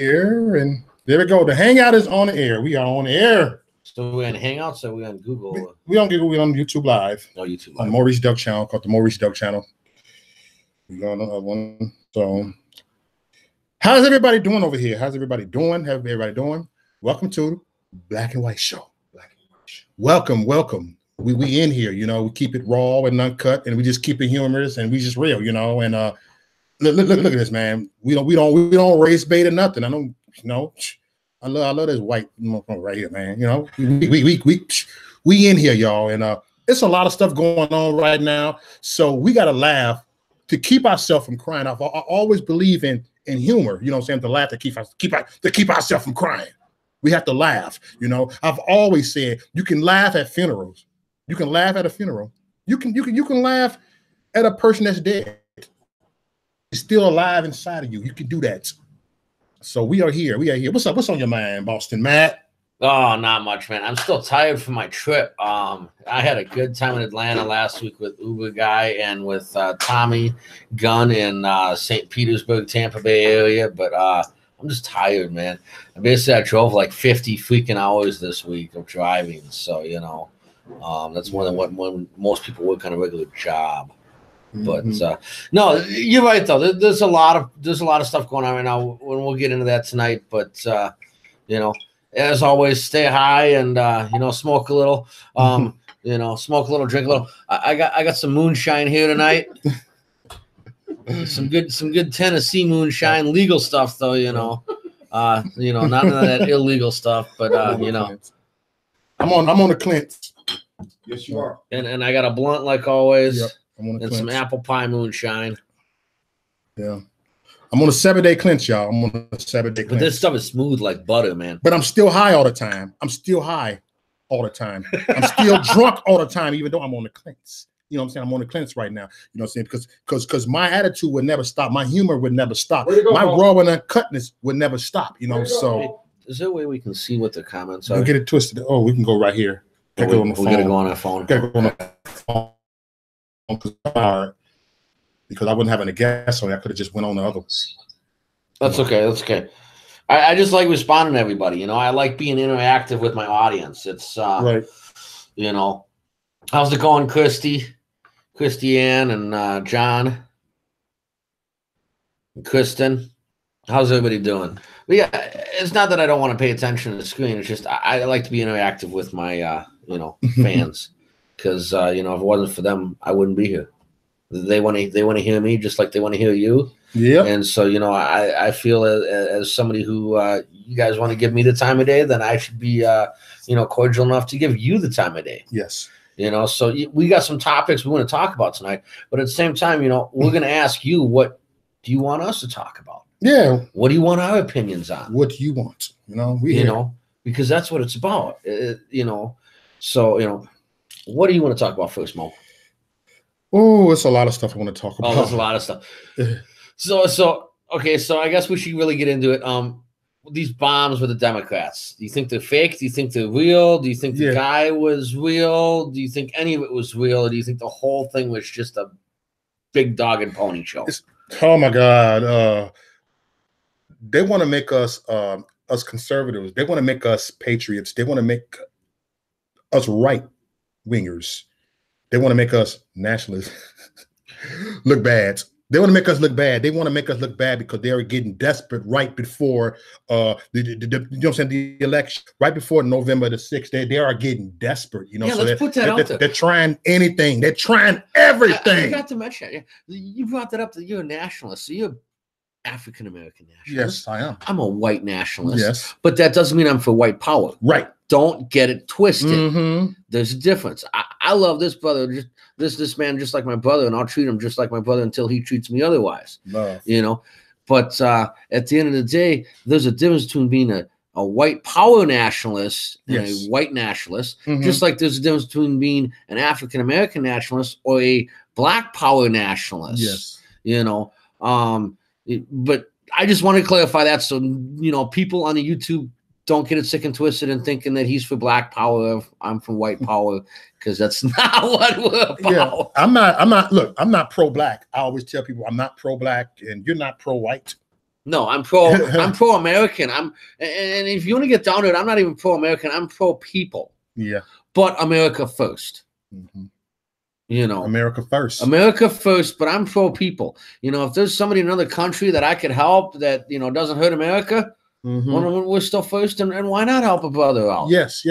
here, and there we go. The hangout is on the air. We are on the air. So we're on Hangouts or we on Google? We on Google. We on YouTube Live. Oh, YouTube Live. On Maurice Delk channel, called the Maurice Delk channel. We on another one. So, how's everybody doing over here? How's everybody doing? How's everybody doing? Welcome to Black and White Show. Black and White Show. Welcome, welcome. We in here, you know. We keep it raw and uncut, and we just keep it humorous, and we just real, you know. And look at this, man. We don't race bait or nothing. I don't, you know. I love this white right here, man. You know, we in here, y'all, and it's a lot of stuff going on right now. So we gotta laugh to keep ourselves from crying. I always believe in humor. You know what I'm saying? To laugh to keep ourselves from crying. We have to laugh. You know, I've always said you can laugh at funerals. You can laugh at a funeral. You can laugh at a person that's dead. It's still alive inside of you. You can do that. So we are here. We are here. What's up? What's on your mind, Boston Matt? Oh, not much, man. I'm still tired from my trip. I had a good time in Atlanta last week with Uber Guy and with Tommy Gunn in St. Petersburg, Tampa Bay area. But I'm just tired, man. I drove like 50 freaking hours this week of driving. So, you know, that's more than what most people work on a regular job. But no, you're right though. There's a lot of stuff going on right now. We'll get into that tonight. But you know, as always, stay high and you know, smoke a little. You know, smoke a little, drink a little. I got some moonshine here tonight. some good Tennessee moonshine, legal stuff though. You know, none of that illegal stuff. But you know, I'm on the Clint's. Yes, you are. And I got a blunt like always. Yep. And some apple pie moonshine. Yeah. I'm on a 7-day cleanse, y'all. I'm on a 7-day cleanse. But this stuff is smooth like butter, man. But I'm still high all the time. I'm still high all the time. I'm still drunk all the time, even though I'm on the cleanse. You know what I'm saying? I'm on the cleanse right now. You know what I'm saying? Because my attitude would never stop. My humor would never stop. My raw and uncutness would never stop. You know, so. Is there a way we can see what the comments are? Don't get it twisted. Oh, we can go right here. We gotta go on our phone. Gotta go on the phone. Because I wasn't having a guest, so I could have just went on the other ones. That's okay. That's okay. I just like responding to everybody. You know, I like being interactive with my audience. It's right. You know, how's it going, Christy Ann, and John, and Kristen? How's everybody doing? But yeah, it's not that I don't want to pay attention to the screen. It's just I like to be interactive with my you know, fans. Because you know, if it wasn't for them, I wouldn't be here. They want to hear me just like they want to hear you. Yeah. And so, you know, I feel as somebody who you guys want to give me the time of day, then I should be you know, cordial enough to give you the time of day. Yes. You know, so we got some topics we want to talk about tonight, but at the same time, you know, we're going to ask you, what do you want us to talk about? Yeah. What do you want our opinions on? What do you want? You know, you know, because that's what it's about. You know, so you know. What do you want to talk about first, Mo? Oh, it's a lot of stuff I want to talk about. Oh, there's a lot of stuff. So okay, so I guess we should really get into it. These bombs with the Democrats. Do you think they're fake? Do you think they're real? Do you think the guy was real? Do you think any of it was real? Or do you think the whole thing was just a big dog and pony show? Oh my God. They want to make us conservatives. They want to make us patriots. They want to make us right wingers. They want to make us nationalists look bad. They want to make us look bad. They want to make us look bad because they are getting desperate right before you know what I'm saying, the election, right before November the 6th. They are getting desperate, you know. Yeah, so let's put that out there. They're trying anything. They're trying everything. I forgot to mention, you brought that up that you're a nationalist. So you're African American nationalist. Yes, I am. I'm a white nationalist. Yes. But that doesn't mean I'm for white power. Right. Don't get it twisted. There's a difference. I love this brother, this man just like my brother, and I'll treat him just like my brother until he treats me otherwise. Love. You know, but at the end of the day, there's a difference between being a white power nationalist and a white nationalist, just like there's a difference between being an African American nationalist or a black power nationalist. Yes. You know, but I just want to clarify that so you know, people on the YouTube don't get it sick and twisted and thinking that he's for black power. I'm for white power, because that's not what we're about. Yeah, I'm not. Look, I'm not pro-black. I always tell people I'm not pro-black, and you're not pro-white. No, I'm pro American. And if you want to get down to it, I'm not even pro American. I'm pro people. Yeah. But America first. Mm-hmm. You know, America first. America first, but I'm pro people. You know, if there's somebody in another country that I could help that, you know, doesn't hurt America, when we're still first, and why not help a brother out? Yes.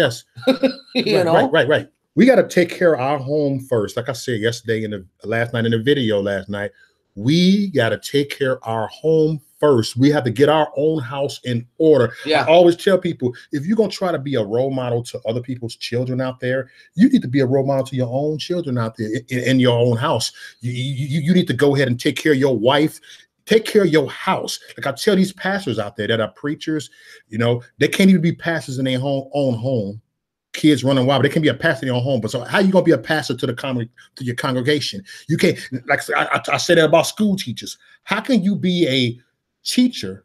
Right. We got to take care of our home first. Like I said yesterday last night in the video last night, we got to take care of our home first. We have to get our own house in order. Yeah. I always tell people, if you're going to try to be a role model to other people's children out there, you need to be a role model to your own children out there in your own house. You need to go ahead and take care of your wife. Take care of your house. Like I tell these pastors out there that are preachers, you know, they can't even be pastors in their own home. Kids running wild, but they can be a pastor in your home. But so how you gonna be a pastor to your congregation? You can't. Like I said that about school teachers. How can you be a teacher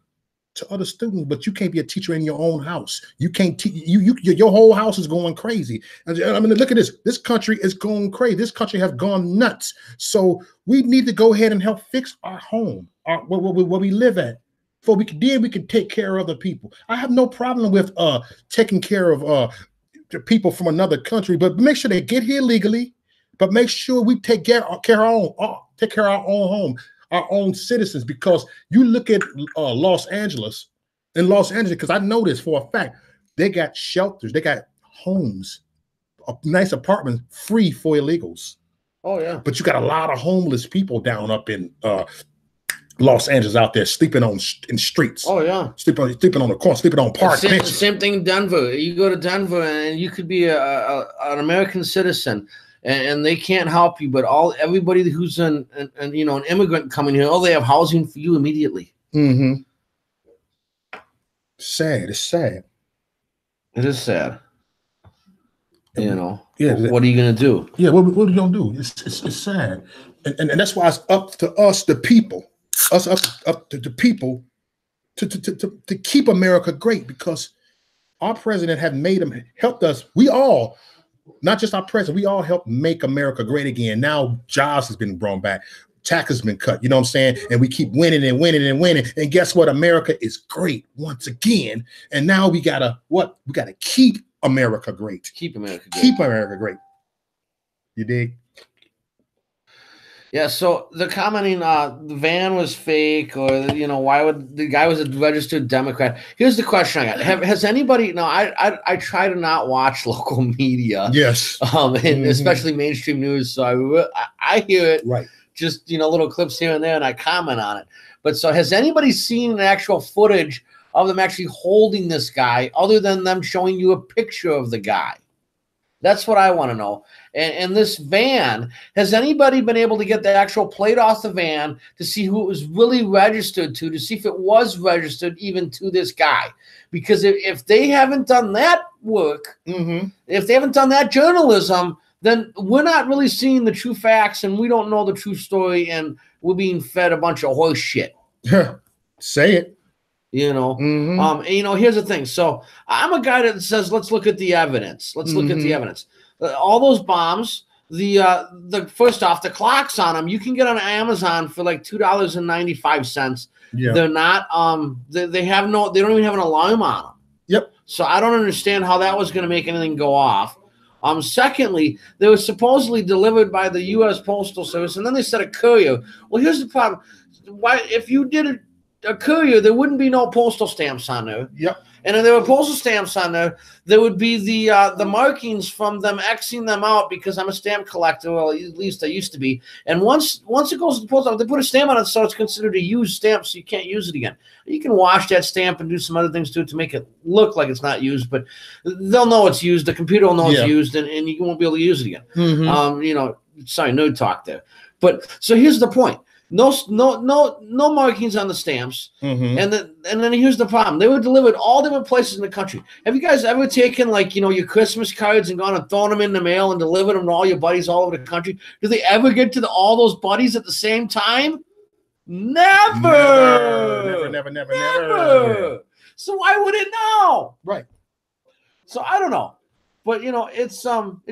to other students, but you can't be a teacher in your own house? You can't teach. Your whole house is going crazy. I mean, look at this. This country is going crazy. This country has gone nuts. So we need to go ahead and help fix our home, where we live at. Before we can take care of other people. I have no problem with taking care of people from another country, but make sure they get here legally. But make sure we take care of our own home, our own citizens. Because you look at Los Angeles, because I know this for a fact, they got shelters, they got homes, nice apartments free for illegals. Oh yeah, but you got a lot of homeless people down up in Los Angeles out there sleeping in streets. Oh yeah, sleeping on the corner, sleeping on park benches. Same thing in Denver. You go to Denver and you could be an American citizen, and they can't help you. But everybody who's an immigrant coming here, they have housing for you immediately. Mm-hmm. Sad. It's sad. It is sad. You know. Yeah. What are you gonna do? Yeah. What are you gonna do? It's sad, and that's why it's up to us, the people. Up to the people to keep America great, because our president have helped us. We all, not just our president, we all helped make America great again. Now jobs has been brought back, taxes been cut, you know what I'm saying? And we keep winning and winning and winning. And guess what? America is great once again. And now we gotta keep America great. Keep America great. Keep America great. You dig? Yeah, so they're commenting the van was fake, or why would the guy was a registered Democrat? Here's the question I got: Has anybody? Now, I try to not watch local media, yes, and especially mainstream news. So I hear it, right? Just little clips here and there, and I comment on it. But so, has anybody seen an actual footage of them actually holding this guy, other than them showing you a picture of the guy? That's what I want to know. And this van, has anybody been able to get the actual plate off the van to see who it was really registered to see if it was registered even to this guy? Because if they haven't done that work, if they haven't done that journalism, then we're not really seeing the true facts, and we don't know the true story, and we're being fed a bunch of horse shit. Say it. Here's the thing. So I'm a guy that says, let's look at the evidence. Let's look at the evidence. All those bombs, the first off, the clocks on them, you can get on Amazon for like $2.95. Yeah. They're not, they don't even have an alarm on them. Yep. So I don't understand how that was going to make anything go off. Secondly, they were supposedly delivered by the U.S. Postal Service, and then they said a courier. Well, here's the problem. Why, if you did a courier, there wouldn't be no postal stamps on there. Yep. And if there were postal stamps on there, there would be the markings from them Xing them out, because I'm a stamp collector. Well, at least I used to be. And once it goes to the post office, they put a stamp on it, so it's considered a used stamp, so you can't use it again. You can wash that stamp and do some other things to it to make it look like it's not used, but they'll know it's used. The computer will know it's used, and you won't be able to use it again. Sorry, nerd talk there. But so here's the point. No markings on the stamps, and then here's the problem: they were delivered all different places in the country. Have you guys ever taken your Christmas cards and gone and thrown them in the mail and delivered them to all your buddies all over the country? Do they ever get to all those buddies at the same time? Never. So why would it now? Right. So I don't know, but it's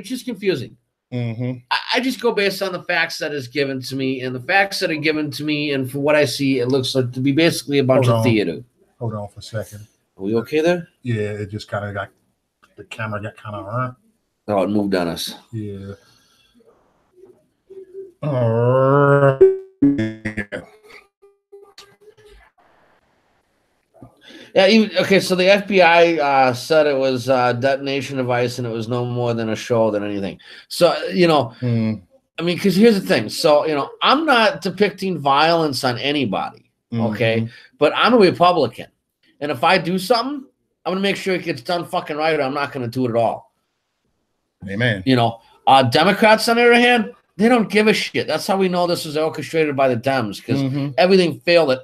just confusing. I just go based on the facts that is given to me, and the facts that are given to me, and from what I see, it looks like to be basically a bunch of theater. Hold on for a second. Are we okay there? Yeah, it just kind of got the camera got kind of Oh, it moved on us. Yeah. Yeah. Okay. So the FBI said it was a detonation device, and it was no more than a show than anything. So I mean, because here's the thing. So I'm not depicting violence on anybody. Okay, but I'm a Republican, and if I do something, I'm gonna make sure it gets done fucking right, or I'm not gonna do it at all. Amen. Democrats, on the other hand, they don't give a shit. That's how we know this was orchestrated by the Dems, because everything failed at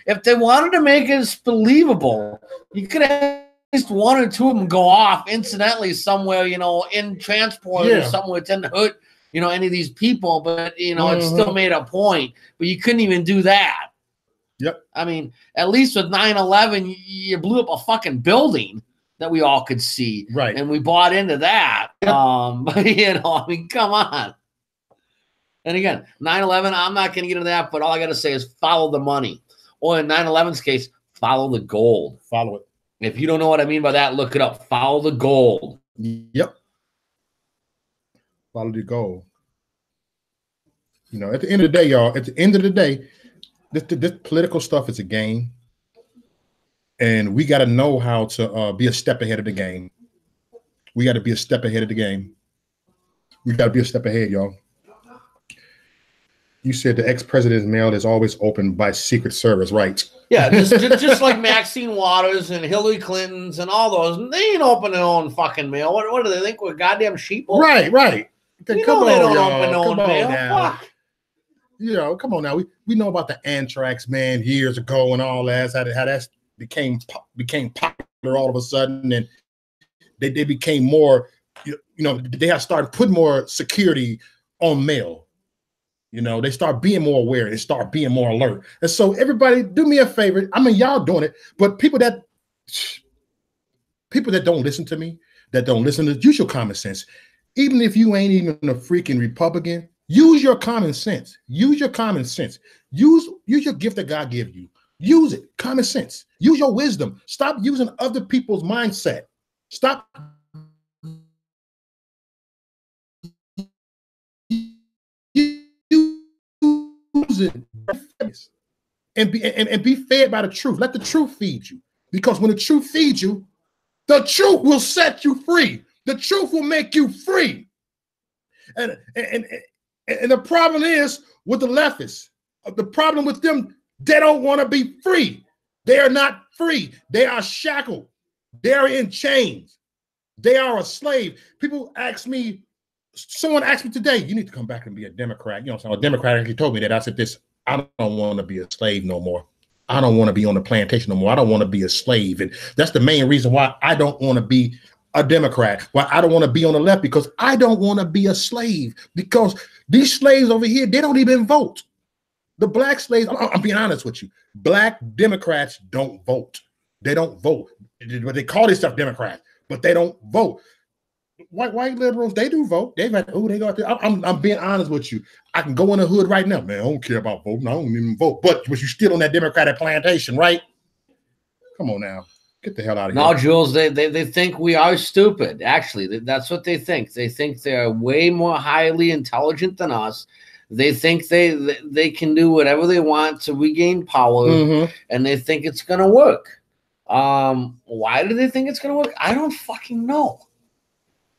if they wanted to make it believable, you could have at least one or two of them go off incidentally somewhere, in transport or somewhere. It didn't hurt, any of these people, but it still made a point. But you couldn't even do that. Yep. I mean, at least with 9/11, you blew up a fucking building that we all could see. Right. And we bought into that. But I mean, come on. And again, 9/11, I'm not going to get into that, but all I got to say is follow the money. Or in 9/11's case, follow the gold. Follow it. If you don't know what I mean by that, look it up. Follow the gold. Yep. Follow the gold. At the end of the day, y'all, at the end of the day, this political stuff is a game. And we got to know how to be a step ahead of the game. We got to be a step ahead of the game. We got to be a step ahead, y'all. You said the ex-president's mail is always opened by Secret Service, right? Yeah, just like Maxine Waters and Hillary Clinton's and all those. They ain't open their own fucking mail. What do they think? We're goddamn sheeple? Right. Come on, they don't open their own mail. Fuck. Come on now. We know about the anthrax, man, years ago and all that. How that became popular all of a sudden, and they became more. They have started putting more security on mail. They start being more aware. They start being more alert. And so everybody, do me a favor. I mean, y'all doing it, but people that don't listen to me, use your common sense. Even if you ain't even a freaking Republican, use your common sense. Use your common sense. Use your gift that God gave you. Use it. Common sense. Use your wisdom. Stop using other people's mindset. Stop. And be fed by the truth. Let the truth feed you. Because when the truth feeds you, the truth will set you free. The truth will make you free. And the problem is with the leftists. The problem with them, they don't want to be free. They are not free. They are shackled. They are in chains. They are a slave. People ask me, someone asked me today, you need to come back and be a Democrat. So a Democrat actually told me that. I said this, I don't want to be a slave no more. I don't want to be on the plantation no more. I don't want to be a slave. And that's the main reason why I don't want to be a Democrat, why I don't want to be on the left, because I don't want to be a slave. Because these slaves over here, they don't even vote. The black slaves, I'm being honest with you, black Democrats don't vote. They don't vote. But they call themselves Democrats, but they don't vote. White liberals, they do vote. They go out there. I'm being honest with you. I can go in the hood right now, man. I don't care about voting. I don't even vote. But you're still on that Democratic plantation, right? Come on now. Get the hell out of here. No, Jules, they think we are stupid. Actually, that's what they think. They think they're way more highly intelligent than us. They think they can do whatever they want to regain power, and they think it's going to work. Why do they think it's going to work? I don't fucking know.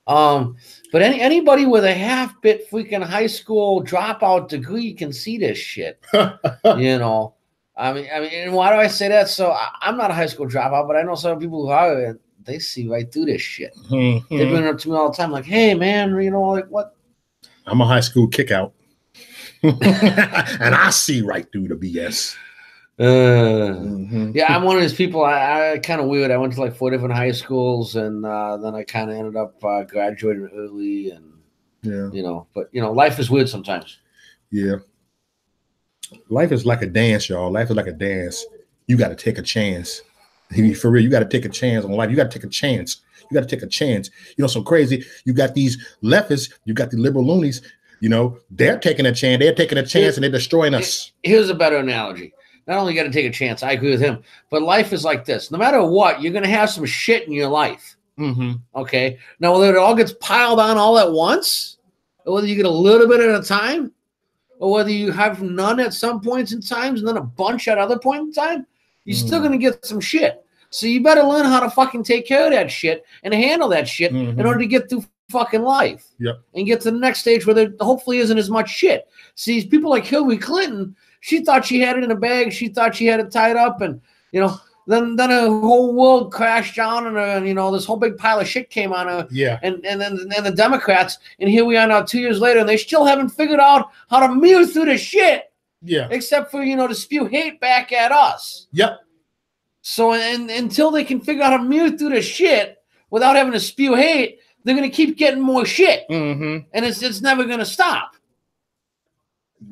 But anybody with a half-bit freaking high school dropout degree can see this shit. I mean, and why do I say that? So I'm not a high school dropout, but I know some people who are, and they see right through this shit. They bring it up to me all the time, like, "Hey, man, like what?" I'm a high school kickout, and I see right through the BS. Yeah, I'm one of those people. I kind of weird. I went to like 4 different high schools, and then I kind of ended up graduating early, and but life is weird sometimes. Yeah, life is like a dance, y'all. Life is like a dance. You got to take a chance. For real, you got to take a chance on life. You got to take a chance. You got to take a chance. You know, so crazy. You got these leftists, you got the liberal loonies, you know, they're taking a chance. They're taking a chance and they're destroying us. Here's a better analogy. Not only got to take a chance, I agree with him, but life is like this. No matter what, you're going to have some shit in your life. Mm-hmm. Okay. Now, whether it all gets piled on all at once, or whether you get a little bit at a time, or whether you have none at some points in times and then a bunch at other point in time, you're still going to get some shit. So you better learn how to fucking take care of that shit and handle that shit in order to get through fucking life. Yep. And get to the next stage where there hopefully isn't as much shit. See, people like Hillary Clinton, she thought she had it in a bag. She thought she had it tied up. And, you know, then her whole world crashed down and, you know, this whole big pile of shit came on her. Yeah. And then the Democrats, and here we are now 2 years later, and they still haven't figured out how to muse through the shit. Yeah. Except for, you know, to spew hate back at us. Yep. So until they can figure out how to mute through the shit without having to spew hate, they're going to keep getting more shit. Mm-hmm. And it's never going to stop.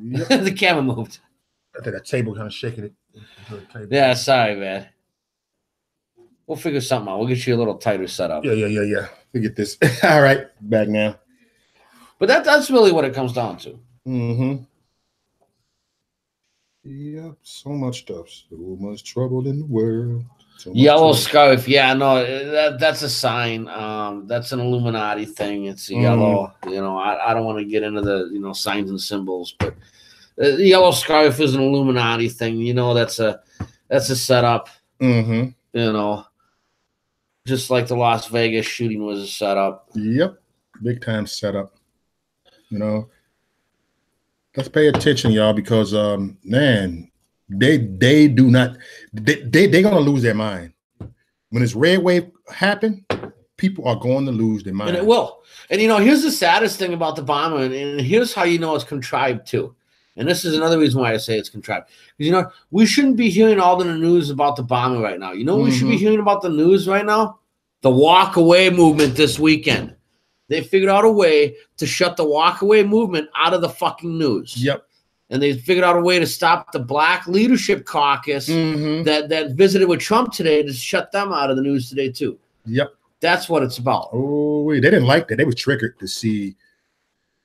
Yep. The camera moved. I think that table kind of shaking it. Yeah, sorry, man. We'll figure something out. We'll get you a little tighter setup. Yeah. We get this. All right. Back now. But that's really what it comes down to. Mm-hmm. Yep. So much stuff. So much trouble in the world. So Yellow scarf. Yeah, no, that's a sign. That's an Illuminati thing. It's a yellow. You know, I don't want to get into the, you know, signs and symbols, but the yellow scarf is an Illuminati thing. You know, that's a setup. Mm-hmm. You know, just like the Las Vegas shooting was a setup. Yep. Big time setup. You know, let's pay attention, y'all, because man, they're gonna lose their mind. When this red wave happen, people are going to lose their mind. And it will. And you know, here's the saddest thing about the bomber, and here's how you know it's contrived too. And this is another reason why I say it's contrived. Because, you know, we shouldn't be hearing all the news about the bombing right now. You know what we should be hearing about the news right now? The walk away movement this weekend. They figured out a way to shut the walk away movement out of the fucking news. Yep. And they figured out a way to stop the Black Leadership Caucus that visited with Trump today, to shut them out of the news today too. Yep. That's what it's about. Oh, they didn't like that. They were triggered to see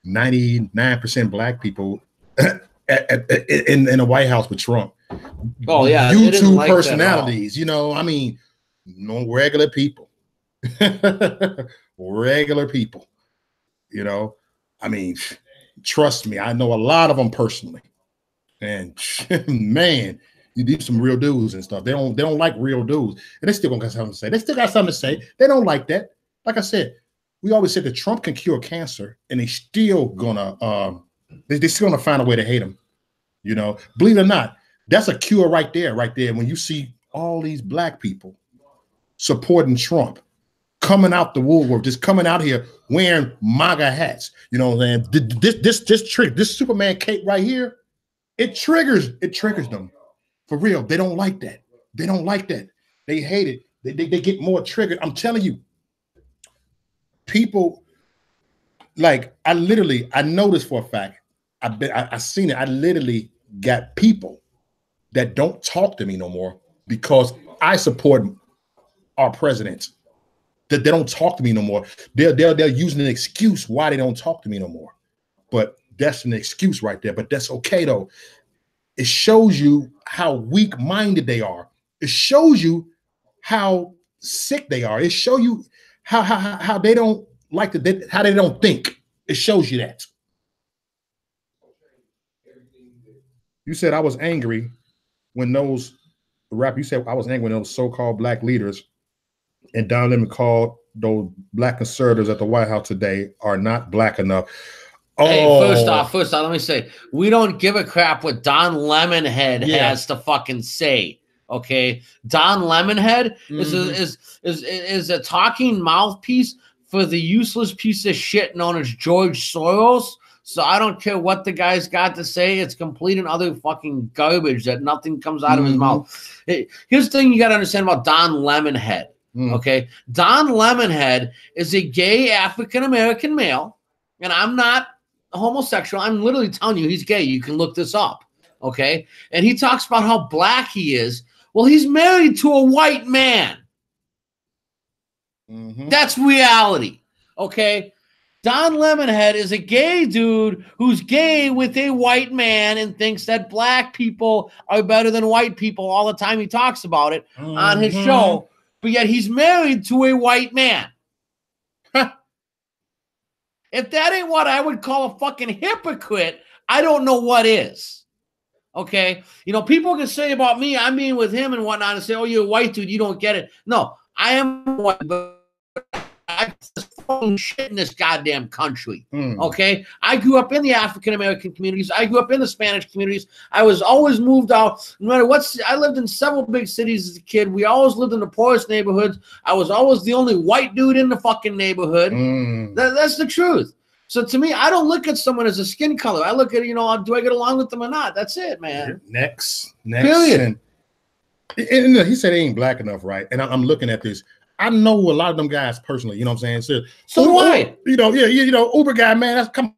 99% black people in the White House with Trump. Oh yeah, YouTube personalities. You know, I mean, no regular people. Regular people. You know, I mean, trust me, I know a lot of them personally, and man, you need some real dudes and stuff. They don't like real dudes, and they still gonna got something to say. They still got something to say. They don't like that. Like I said, we always said that Trump can cure cancer, and they still gonna they still gonna find a way to hate him. You know, believe it or not, that's a cure right there. Right there, when you see all these black people supporting Trump, coming out the woodwork, just coming out here wearing MAGA hats. You know what I'm saying? This Superman cape right here, it triggers them. For real. They don't like that. They don't like that. They hate it. They get more triggered. I'm telling you, people, like, I know this for a fact. I seen it. I literally got people that don't talk to me no more because I support our president. That they don't talk to me no more. They're using an excuse why they don't talk to me no more. But that's an excuse right there. But that's okay though. It shows you how weak-minded they are. It shows you how sick they are. It shows you how they don't like how they don't think. It shows you that. You said I was angry when those you said I was angry when those so-called black leaders and Don Lemon called those black conservatives at the White House today are not black enough. Oh, hey, first off, let me say, we don't give a crap what Don Lemonhead has to fucking say. Okay, Don Lemonhead is a talking mouthpiece for the useless piece of shit known as George Soros. So I don't care what the guy's got to say. It's complete and utter fucking garbage that nothing comes out of his mouth. Hey, here's the thing you got to understand about Don Lemonhead. Okay, Don Lemonhead is a gay African-American male, and I'm not homosexual. I'm literally telling you he's gay. You can look this up. Okay, and he talks about how black he is. Well, he's married to a white man. That's reality. Okay. Don Lemonhead is a gay dude who's gay with a white man and thinks that black people are better than white people all the time. He talks about it on his show, but yet he's married to a white man. If that ain't what I would call a fucking hypocrite, I don't know what is. Okay? You know, people can say about me, I'm being with him and whatnot, and say, oh, you're a white dude, you don't get it. No, I am white, but I fucking shit in this goddamn country. Okay, I grew up in the African American communities. I grew up in the Spanish communities. I was always moved out. No matter what, I lived in several big cities as a kid. We always lived in the poorest neighborhoods. I was always the only white dude in the fucking neighborhood. That's the truth. So to me, I don't look at someone as a skin color. I look at, you know, do I get along with them or not? That's it, man. Next. Period. And he said he ain't black enough, right? And I'm looking at this. I know a lot of them guys personally, you know what I'm saying? So do I. You know, Uber guy, man, that's come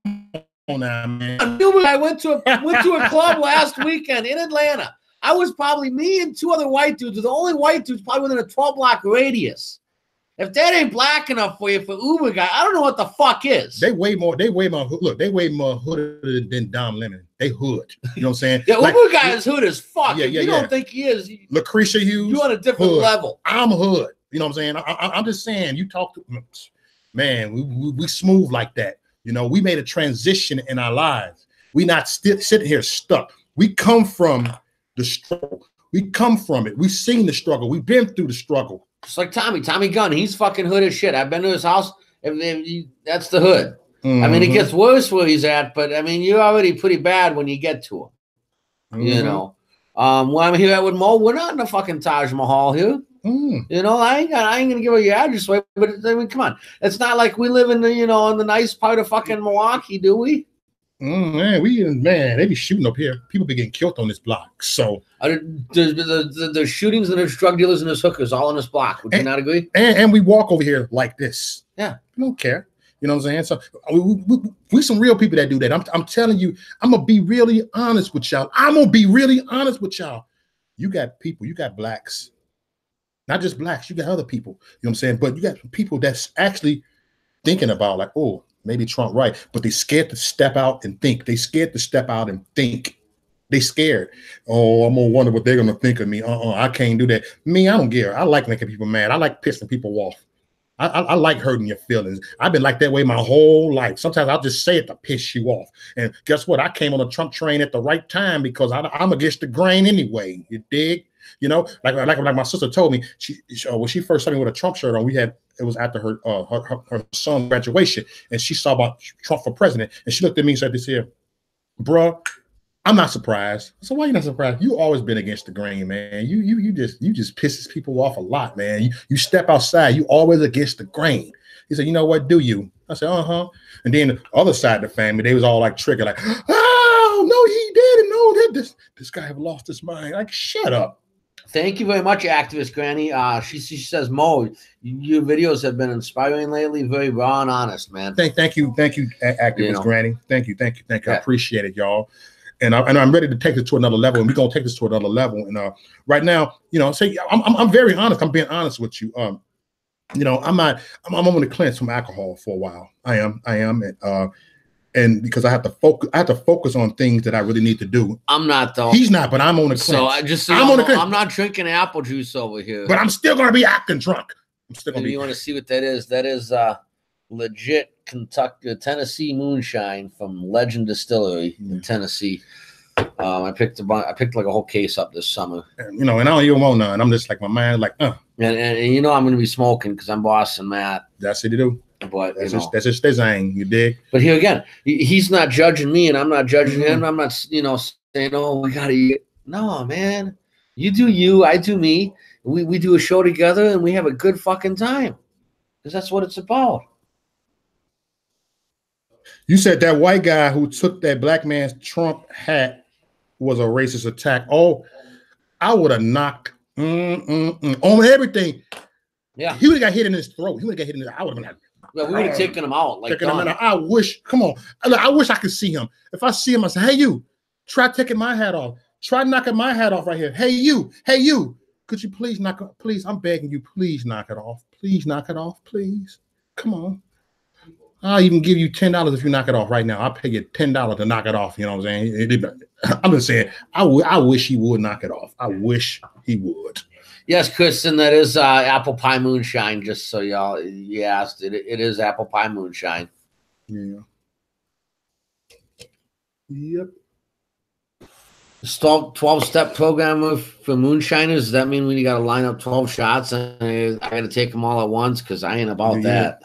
on now, man. Uber guy went to a club last weekend in Atlanta. I was probably, me and two other white dudes, the only white dudes probably within a 12-block radius. If that ain't black enough for you for Uber guy, I don't know what the fuck is. They way more hood than Dom Lemon. They hood. You know what I'm saying? Yeah, like, Uber guy is hood as fuck. Yeah, you don't think he is. Lucretia Hughes. You're on a different level. I'm hood. You know what I'm saying? I'm just saying, you talk to, man, we smooth like that. You know, we made a transition in our lives. We not sitting here stuck. We come from the struggle. We come from it. We've seen the struggle. We've been through the struggle. Just like Tommy Gunn. He's fucking hood as shit. I've been to his house. That's the hood. I mean, it gets worse where he's at, but I mean, you're already pretty bad when you get to him. You know, when I'm here at with Mo, we're not in the fucking Taj Mahal here. You know, I ain't gonna give her your address away, but I mean, come on, it's not like we live in the, you know, in the nice part of fucking Milwaukee, do we? Man, they be shooting up here. People be getting killed on this block. So there's shootings and there's drug dealers and there's hookers all on this block. Would you not agree? And we walk over here like this. Yeah, we don't care. You know what I'm saying? So we some real people that do that. I'm telling you, I'm gonna be really honest with y'all. You got people, you got blacks. Not just blacks, you got other people, you know what I'm saying? But you got people that's actually thinking about like, oh, maybe Trump right, but they scared to step out and think. They scared to step out and think. They scared. Oh, I'm gonna wonder what they're gonna think of me. I can't do that. Me, I don't care. I like making people mad. I like pissing people off. I like hurting your feelings. I've been like that way my whole life. Sometimes I'll just say it to piss you off. And guess what? I came on a Trump train at the right time because I'm against the grain anyway. You dig? You know, like my sister told me, when she first saw me with a Trump shirt on, it was after her son's graduation, and she saw about Trump for president, and she looked at me and said this here, bruh, I'm not surprised. So why you not surprised? You always been against the grain, man. You just pisses people off a lot, man. You step outside, you always against the grain. He said, you know what, do you? I said, And then the other side of the family, they was all like triggered, like, oh no, he didn't know that this guy have lost his mind. Like, shut up. Thank you very much, activist Granny. She says, Mo, your videos have been inspiring lately, very raw and honest, man. Thank you, activist Granny. Thank you. Yeah. I appreciate it, y'all. And I'm ready to take this to another level, and we're gonna take this to another level. And right now, I'm very honest. I'm being honest with you. I'm gonna cleanse from alcohol for a while. I am, and because I have to focus on things that I really need to do. I'm not though. He's not, but I'm on the cleanse. So I'm not drinking apple juice over here. But I'm still gonna be acting drunk. I'm still gonna be. You want to see what that is? That is legit Tennessee moonshine from Legend Distillery in Tennessee. I picked like a whole case up this summer. And I don't even want none. I'm just like, my mind like, And I'm going to be smoking because I'm bossing Matt. That's it to do. But that's just design, you dig? But here again, he's not judging me, and I'm not judging him. I'm not, saying, oh, we gotta eat. No, man, you do you, I do me. We do a show together, and we have a good fucking time because that's what it's about. You said that white guy who took that black man's Trump hat was a racist attack. Oh, I would have knocked on everything. Yeah, he would have got hit in his throat. He would have got hit in his. I would have been like. Well, we would have taken him out. I wish. Come on. I wish I could see him. If I see him, I say, "Hey, you! Try taking my hat off. Try knocking my hat off right here. Hey, you! Could you please knock it? Please, I'm begging you, please knock it off. Please knock it off, please. Come on. I'll even give you $10 if you knock it off right now. I'll pay you $10 to knock it off. You know what I'm saying? I'm just saying, I wish he would knock it off. I wish he would. Yes, Kristen, that is apple pie moonshine. Just so y'all, you asked, it is apple pie moonshine. Yeah. Yep. 12-step program for moonshiners. Does that mean we got to line up 12 shots and I got to take them all at once? Because I ain't about that.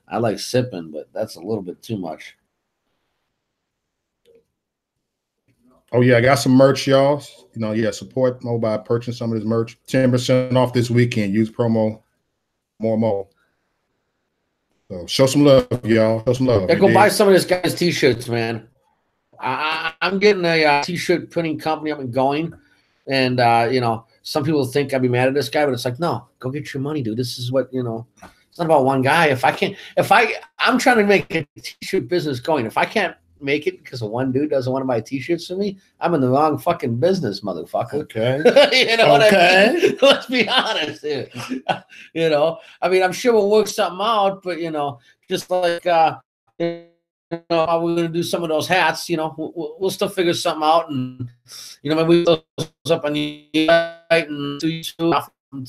I like sipping, but that's a little bit too much. Oh, yeah, I got some merch, y'all. You know, yeah, support Mo by purchasing some of this merch. 10% off this weekend. Use promo Mo. So show some love, y'all. Show some love. Yeah, go buy some of this guy's T-shirts, man. I'm getting a T-shirt printing company up and going. And, you know, some people think I'd be mad at this guy, but it's like, no, go get your money, dude. This is what, you know, it's not about one guy. I'm trying to make a T-shirt business going. If I can't make it because one dude doesn't want to buy T-shirts for me, I'm in the wrong fucking business, motherfucker. Okay. You know what I mean? Let's be honest here. You know, I mean, I'm sure we'll work something out, but, you know, just like, you know, we're going to do some of those hats, you know, we'll still figure something out. And, you know, maybe we'll up on the site and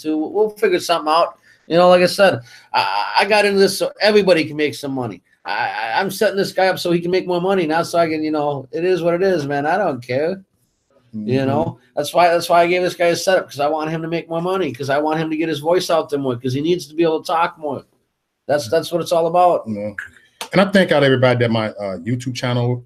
we'll figure something out. You know, like I said, I got into this so everybody can make some money. I'm setting this guy up so he can make more money now, so I can, you know, it is what it is, man. I don't care. You know, that's why I gave this guy a setup, because I want him to make more money, because I want him to get his voice out there more, because he needs to be able to talk more. That's what it's all about. Yeah. And I thank out everybody that my YouTube channel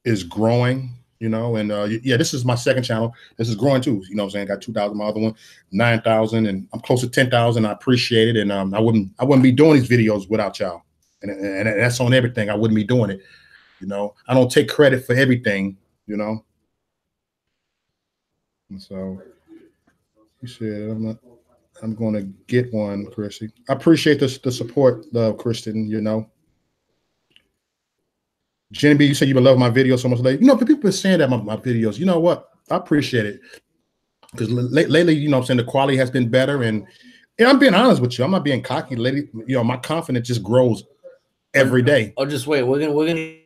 is growing. You know, and yeah, this is my second channel. This is growing too. You know what I'm saying? Got 2,000, my other one, 9,000, and I'm close to 10,000. I appreciate it. And I wouldn't be doing these videos without y'all. And that's on everything. I wouldn't be doing it. You know, I don't take credit for everything, you know. And so you said I'm gonna get one, Chrissy. I appreciate the support, Kristen, you know. Jenny B, you said you love my videos so much lately. You know, people are saying that my videos. You know what? I appreciate it. Because lately, you know what I'm saying, the quality has been better. And I'm being honest with you. I'm not being cocky. Lately, you know, my confidence just grows every day. Oh, just wait. We're gonna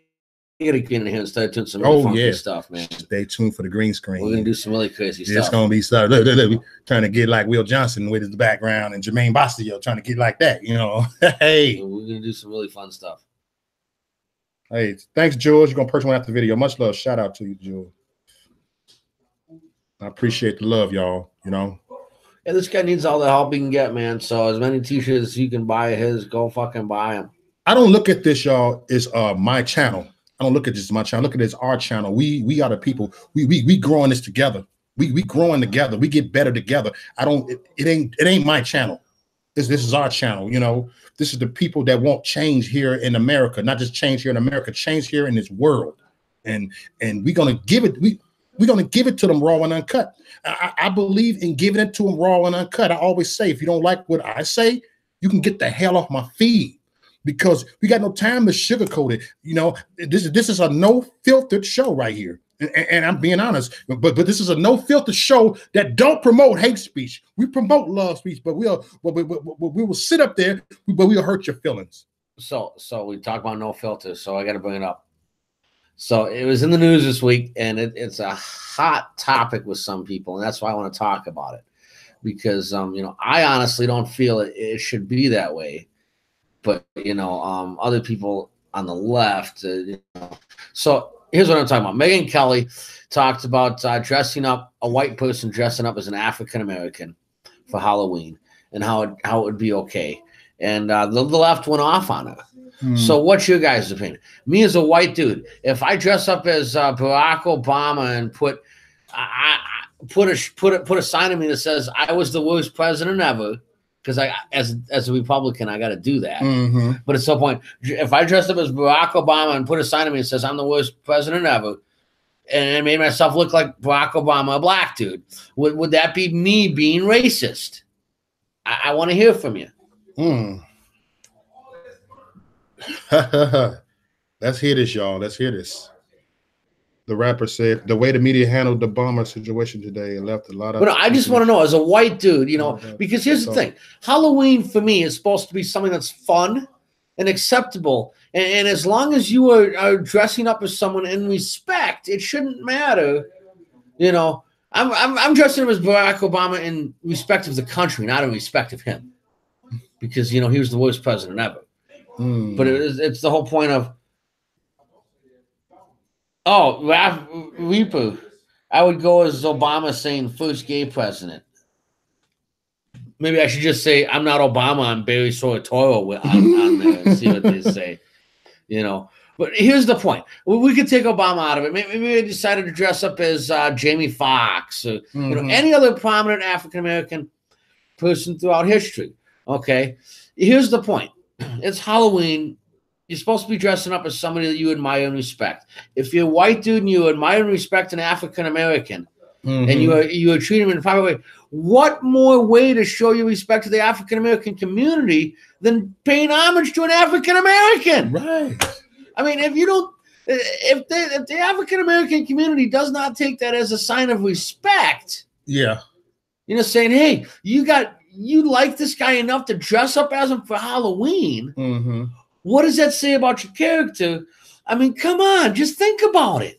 get in here and start doing some really funky stuff, man. Stay tuned for the green screen. We're gonna do some really crazy stuff. It's gonna be stuff. Look, trying to get like Will Johnson with his background and Jermaine Bastillo trying to get like that, you know. Hey. We're gonna do some really fun stuff. Hey, thanks, George. You're gonna purchase one after the video. Much love. Shout out to you, George. I appreciate the love, y'all. You know. Yeah, this guy needs all the help he can get, man. So as many T-shirts as you can buy his, go fucking buy them. I don't look at this, y'all, as my channel. I don't look at this as my channel. Look at it as our channel. We are the people. We growing this together. We growing together. We get better together. It ain't my channel. This is our channel. You know, this is the people that want change here in America, not just change here in America, change here in this world. And we're gonna give it. We're gonna give it to them raw and uncut. I believe in giving it to them raw and uncut. I always say, if you don't like what I say, you can get the hell off my feed, because we got no time to sugarcoat it. You know, this is a no filtered show right here. And I'm being honest, but this is a no filter show that don't promote hate speech. We promote love speech, but we will sit up there, but we'll hurt your feelings. So we talk about no filter. So I got to bring it up. So it was in the news this week, and it's a hot topic with some people, and that's why I want to talk about it, because you know, I honestly don't feel it should be that way, but you know, other people on the left, you know. So here's what I'm talking about. Megyn Kelly talked about dressing up, a white person dressing up as an African American for Halloween, and how it would be okay. And the left went off on it. So what's your guys' opinion? Me as a white dude, if I dress up as Barack Obama and put a sign of me that says I was the worst president ever, because I, as a Republican, I got to do that. But at some point, if I dressed up as Barack Obama and put a sign of me that says I'm the worst president ever, and I made myself look like Barack Obama, a black dude, would that be me being racist? I want to hear from you. Let's hear this, y'all. Let's hear this. The rapper said the way the media handled the bomber situation today left a lot of. But I just want to know, as a white dude, because here's the thing: Halloween for me is supposed to be something that's fun and acceptable, and as long as you are dressing up as someone in respect, it shouldn't matter. I'm dressing up as Barack Obama in respect of the country, not in respect of him, because he was the worst president ever. But it's the whole point of. Oh, Reaper. I would go as Obama saying first gay president. Maybe I should just say I'm not Obama, I'm Barry Soetoro on there and see what they say. But here's the point. We could take Obama out of it. Maybe I decided to dress up as Jamie Foxx or any other prominent African-American person throughout history. Okay? Here's the point. It's Halloween. You're supposed to be dressing up as somebody that you admire and respect. If you're a white dude and you admire and respect an African American, and you are treating him in a proper way, what more way to show your respect to the African American community than paying homage to an African American? Right. I mean, if the African American community does not take that as a sign of respect, saying, hey, you like this guy enough to dress up as him for Halloween. What does that say about your character? I mean, come on, just think about it.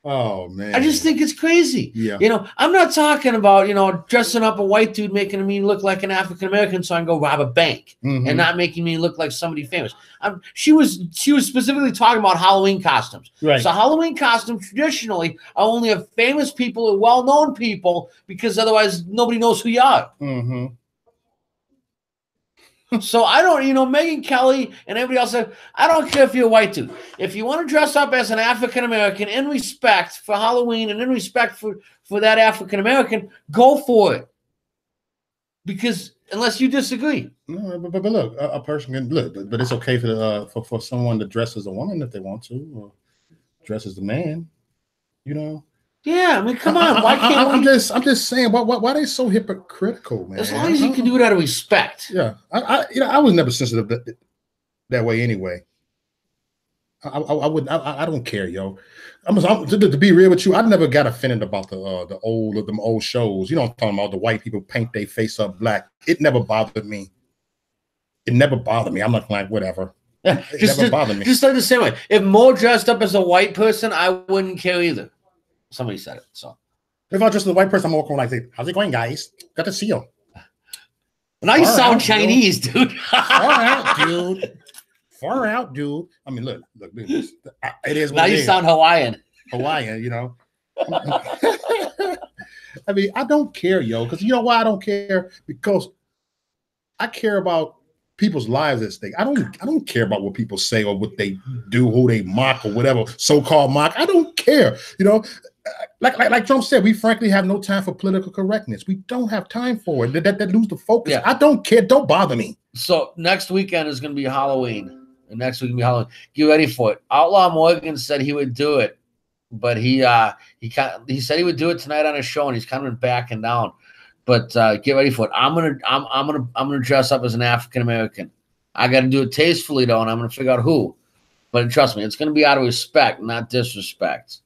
Oh, man. I just think it's crazy. Yeah. I'm not talking about, dressing up a white dude making me look like an African-American so I can go rob a bank and not making me look like somebody famous. She was specifically talking about Halloween costumes. Right. So Halloween costumes traditionally are only of famous people or well-known people because otherwise nobody knows who you are. So I don't, Megyn Kelly and everybody else, I don't care if you're a white dude. If you want to dress up as an African-American in respect for Halloween and in respect for that African-American, go for it. Because unless you disagree. No, but look, a person can look, but it's okay for someone to dress as a woman if they want to, or dress as a man, Yeah, I mean, come on. Why can't I'm just saying, why are they so hypocritical, man? As long as you can do it out of respect. Yeah, I was never sensitive that way anyway. I don't care, yo. To be real with you, I never got offended about them old shows. I'm talking about the white people paint their face up black. It never bothered me. I'm not like whatever. Yeah, it never bothered me. Just like the same way. If Mo dressed up as a white person, I wouldn't care either. Somebody said it. So if I just a white person, I'm walking like, how's it going, guys? Got to see you. Now you sound Chinese, dude. Far out, dude. I mean, look. It is. Now you sound Hawaiian. I mean, I don't care, yo, because you know why I don't care? Because I care about people's lives at stake. I don't care about what people say or what they do, who they mock or whatever so-called mock. I don't care. Like Trump said, we frankly have no time for political correctness. We don't have time for it. That lose the focus. Yeah. I don't care. Don't bother me. So next weekend is going to be Halloween. And next week will be Halloween. Get ready for it. Outlaw Morgan said he would do it, but he said he would do it tonight on his show, and he's kind of been backing down. But get ready for it. I'm gonna dress up as an African American. I got to do it tastefully though, and I'm gonna figure out who. But trust me, it's gonna be out of respect, not disrespect.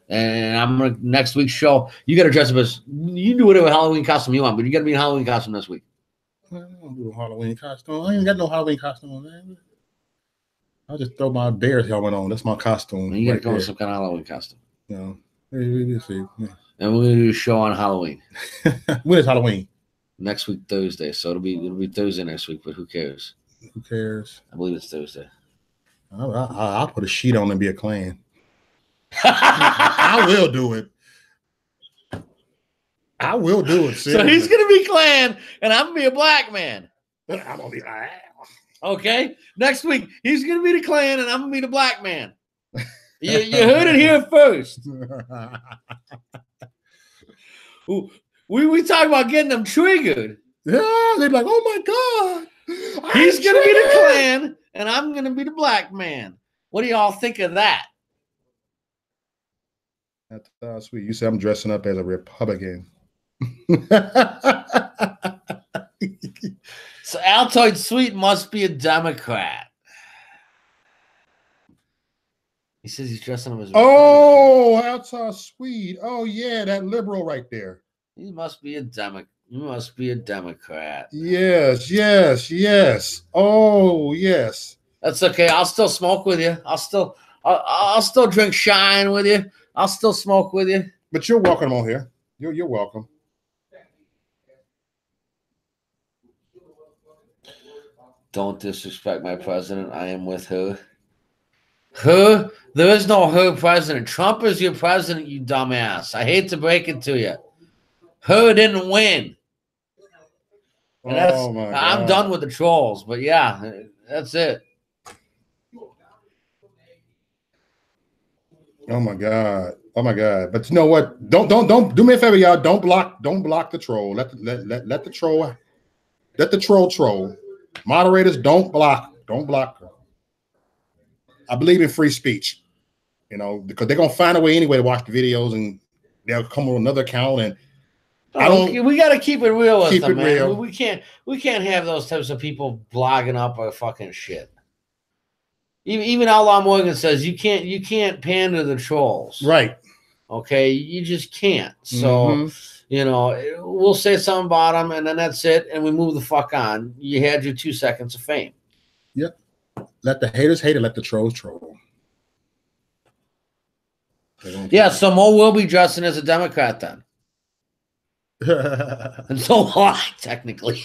And I'm gonna next week's show. You got to dress up as you do whatever Halloween costume you want, but you got to be in Halloween costume this week. I don't do a Halloween costume. I ain't got no Halloween costume on, man. I'll just throw my Bears helmet on. That's my costume. You got to go with some kind of Halloween costume. We'll see. Yeah. And we're gonna do a show on Halloween. When is Halloween? Next week, Thursday. So it'll be Thursday next week. But who cares? Who cares? I believe it's Thursday. I'll put a sheet on and be a Klan. I will do it. I will do it. Seriously. So he's gonna be Klan, and I'm gonna be a black man. I'm gonna be okay. Next week he's gonna be the Klan, and I'm gonna be the black man. You heard it here first. We talk about getting them triggered. Yeah, they're like, oh my God. He's gonna be the Klan, and I'm gonna be the black man. What do y'all think of that? That's sweet. You said I'm dressing up as a Republican. So Altoid Sweet must be a Democrat. He says he's dressing him as a Oh, outside Swede. Oh, yeah, that liberal right there. He must be a Democrat. You must be a Democrat. Yes, yes, yes. Oh, yes. That's okay. I'll still smoke with you. I'll still drink shine with you. I'll still smoke with you. But you're welcome on here. You're welcome. Don't disrespect my president. I am with her. Her? There is no her president. Trump is your president, you dumbass. I hate to break it to you. Her didn't win. And Oh my God. I'm done with the trolls, but yeah, that's it. Oh my God. Oh my God. But you know what? Don't do me a favor, y'all. Don't block the troll. Let the troll. Moderators, don't block her. I believe in free speech, you know, because they're gonna find a way anyway to watch the videos, and they'll come on another account. And we got to keep it real with them, man. Real. We can't have those types of people blogging up our fucking shit. Even Outlaw Morgan says you can't pander the trolls, right? Okay, you just can't. So you know, we'll say something about them, and then that's it, and we move the fuck on. You had your 2 seconds of fame. Yep. Let the haters hate it. Let the trolls troll. Yeah. So Mo will be dressing as a Democrat then. And so will I, technically.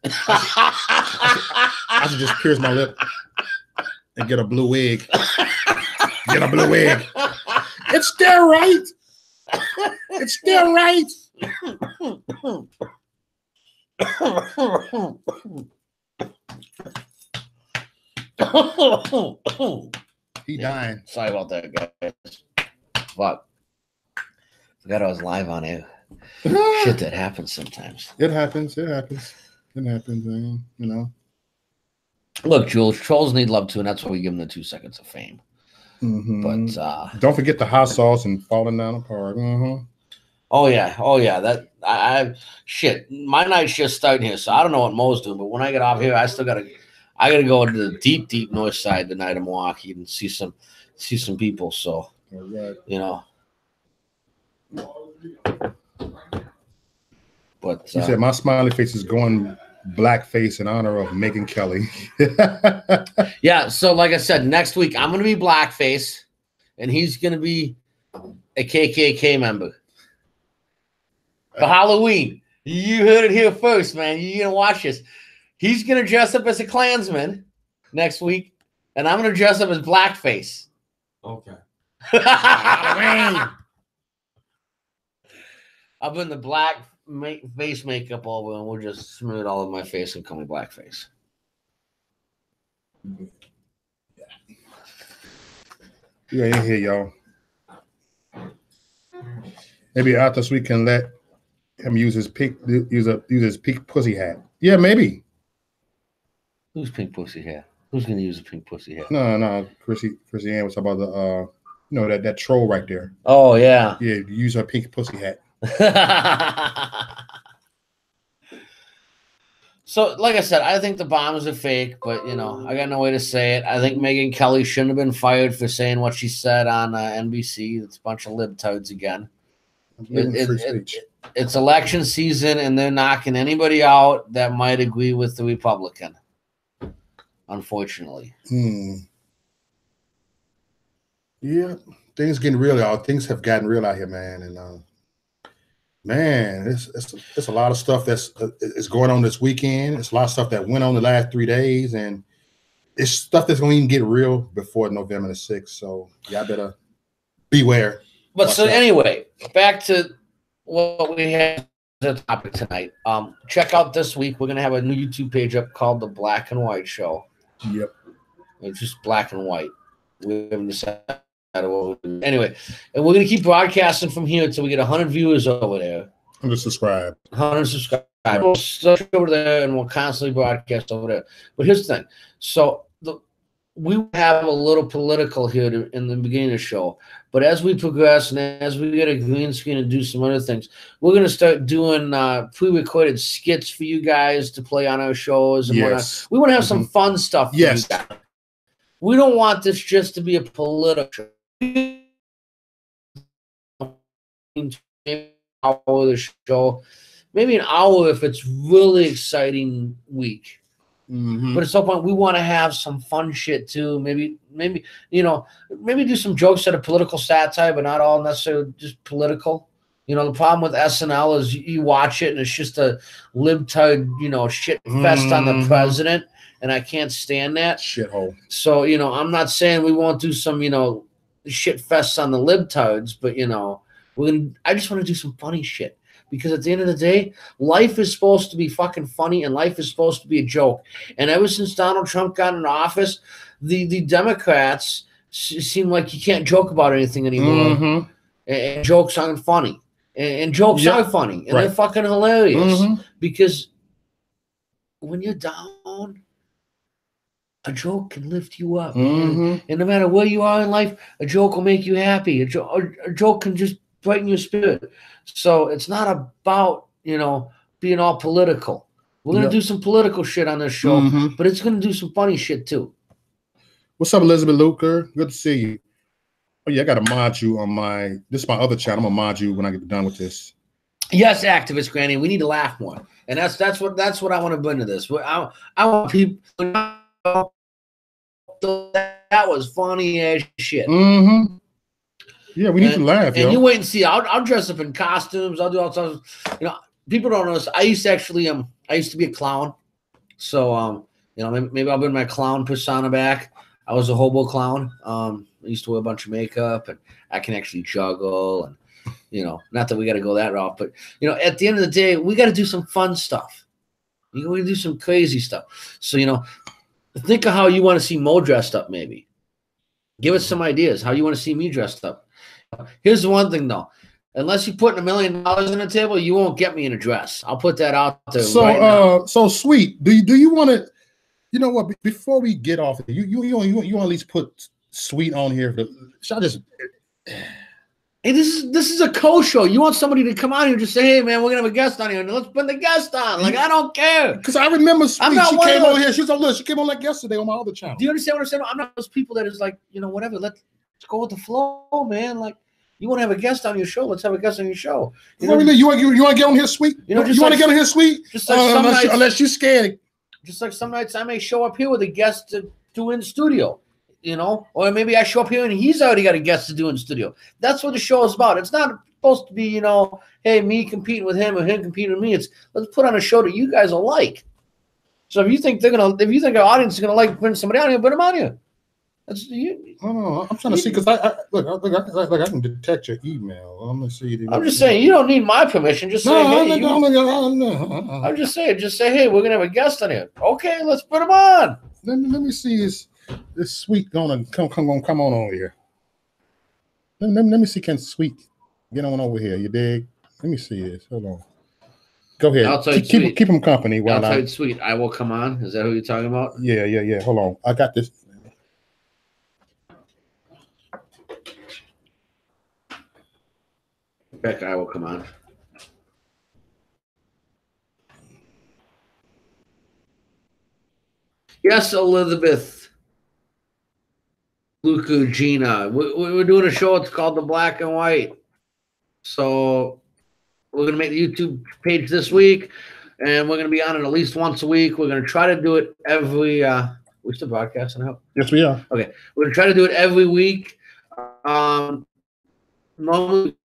I should just pierce my lip and get a blue wig. Get a blue wig. It's still right. It's still right. He dying. Sorry about that, guys. Fuck. Forgot I was live on air. Shit that happens sometimes. It happens, man. You know. Look, Jules, trolls need love too, and that's why we give them the 2 seconds of fame. But don't forget the hot sauce and falling down apart. Oh yeah. That I shit. My night's just starting here, so I don't know what Mo's doing. But when I get off here, I gotta go to the deep north side tonight of Milwaukee and see some people. So you know. But you said my smiley face is going blackface in honor of Megyn Kelly. Yeah, so like I said, next week I'm gonna be blackface, and he's gonna be a KKK member for Halloween. You heard it here first, man. You're gonna watch this. He's gonna dress up as a Klansman next week, and I'm gonna dress up as blackface. Okay. Halloween. I'll put the black face makeup over, and we'll just smear it all over my face and call me blackface. Yeah, in here, y'all. Maybe after this we can let him use his pink pussy hat. Yeah, maybe. Who's pink pussy hat? Who's gonna use a pink pussy hat? No. Chrissy Ann was talking about the that troll right there. Oh yeah. Yeah, use her pink pussy hat. So, like I said, I think the bombs are fake, but you know, I got no way to say it. I think Megyn Kelly shouldn't have been fired for saying what she said on NBC. It's a bunch of libtards again. It's election season, and they're knocking anybody out that might agree with the Republican. Unfortunately. Yeah, things getting real out. Things have gotten real out here, man, and man, it's a lot of stuff that's is going on this weekend. It's a lot of stuff that went on the last 3 days, and it's stuff that's going to even get real before November the 6th. So y'all better beware. But so anyway, back to what we have as a topic tonight. Check out this week. We're going to have a new YouTube page up called The Black and White Show. Yep. It's just black and white. We haven't decided what we're doing. Anyway, and we're going to keep broadcasting from here until we get 100 viewers over there. 100 subscribed. 100 subscribers. We'll search over there, and we'll constantly broadcast over there. But here's the thing. So we have a little political here in the beginning of the show. But as we progress and as we get a green screen and do some other things, we're going to start doing pre-recorded skits for you guys to play on our shows. And yes. We want to have some fun stuff for you guys. We don't want this just to be a political show. hour of the show, maybe an hour if it's really exciting week. But at some point, we want to have some fun shit too. Maybe maybe do some jokes that are political satire, but not all necessarily just political. The problem with SNL is you watch it and it's just a libtard, shit fest on the president, and I can't stand that shithole. So I'm not saying we won't do some shit fests on the libtards, but I just want to do some funny shit. Because at the end of the day, life is supposed to be fucking funny and life is supposed to be a joke. And ever since Donald Trump got in office, the Democrats seem like you can't joke about anything anymore. And jokes aren't funny. And jokes are funny. And they're fucking hilarious. Because when you're down, a joke can lift you up. And no matter where you are in life, a joke will make you happy. A joke can just brighten your spirit. So it's not about, being all political. We're going to do some political shit on this show, but it's going to do some funny shit too. What's up, Elizabeth Luker? Good to see you. Oh, yeah, I got to mod you on this is my other channel. I'm going to mod you when I get done with this. Yes, activist Granny. We need to laugh more. And that's what I want to bring to this. I want people that was funny as shit. Yeah, we need to laugh. And you wait and see. I'll dress up in costumes. I'll do all sorts. People don't know this. I used to be a clown. So maybe I'll bring my clown persona back. I was a hobo clown. I used to wear a bunch of makeup, and I can actually juggle. And not that we got to go that route, but at the end of the day, we got to do some fun stuff. We do some crazy stuff. So think of how you want to see Mo dressed up. Maybe give us some ideas how you want to see me dressed up. Here's the one thing though. Unless you're putting $1 million on the table, you won't get me in a dress. I'll put that out there. So, right now. So sweet. Do you want to? You know what? Before we get off, you at least put sweet on here. Should I just? Hey, this is a co-show. You want somebody to come on here and just say, "Hey, man, we're gonna have a guest on here, and let's put the guest on." Like, I don't care. Because I remember Sweet. She came on here. She was on. Look, she came on like yesterday on my other channel. Do you understand what I'm saying? I'm not those people that is like, whatever. Let's go with the flow, man. Like. You want to have a guest on your show? Let's have a guest on your show. You want to get on here, Sweet? You want to get on here, Sweet? Just like some nights, unless you're scared. Just like some nights I may show up here with a guest to do in the studio, or maybe I show up here and he's already got a guest to do in the studio. That's what the show is about. It's not supposed to be, hey, me competing with him or him competing with me. It's let's put on a show that you guys will like. So if you think our audience is gonna like putting somebody on here, put them on here. That's you. No, I'm trying to see because I can detect your email. I'm gonna see. I'm just saying you don't need my permission. Just say, I'm just saying, hey, we're gonna have a guest on here. Okay, let's put him on. Let me see this Sweet gonna come on over here. Let me see, can Sweet get on over here? You dig? Let me see this. Hold on. Go ahead. I'll tell you keep him company while I'll tell you Sweet. I will come on. Is that who you're talking about? Yeah. Hold on. I got this. Becca, I will come on. Yes, Elizabeth. Luca, Gina. We're doing a show. It's called The Black and White. So we're going to make the YouTube page this week, and we're going to be on it at least once a week. We're going to try to do it every we're still broadcasting out? Yes, we are. Okay. We're going to try to do it every week. Normally,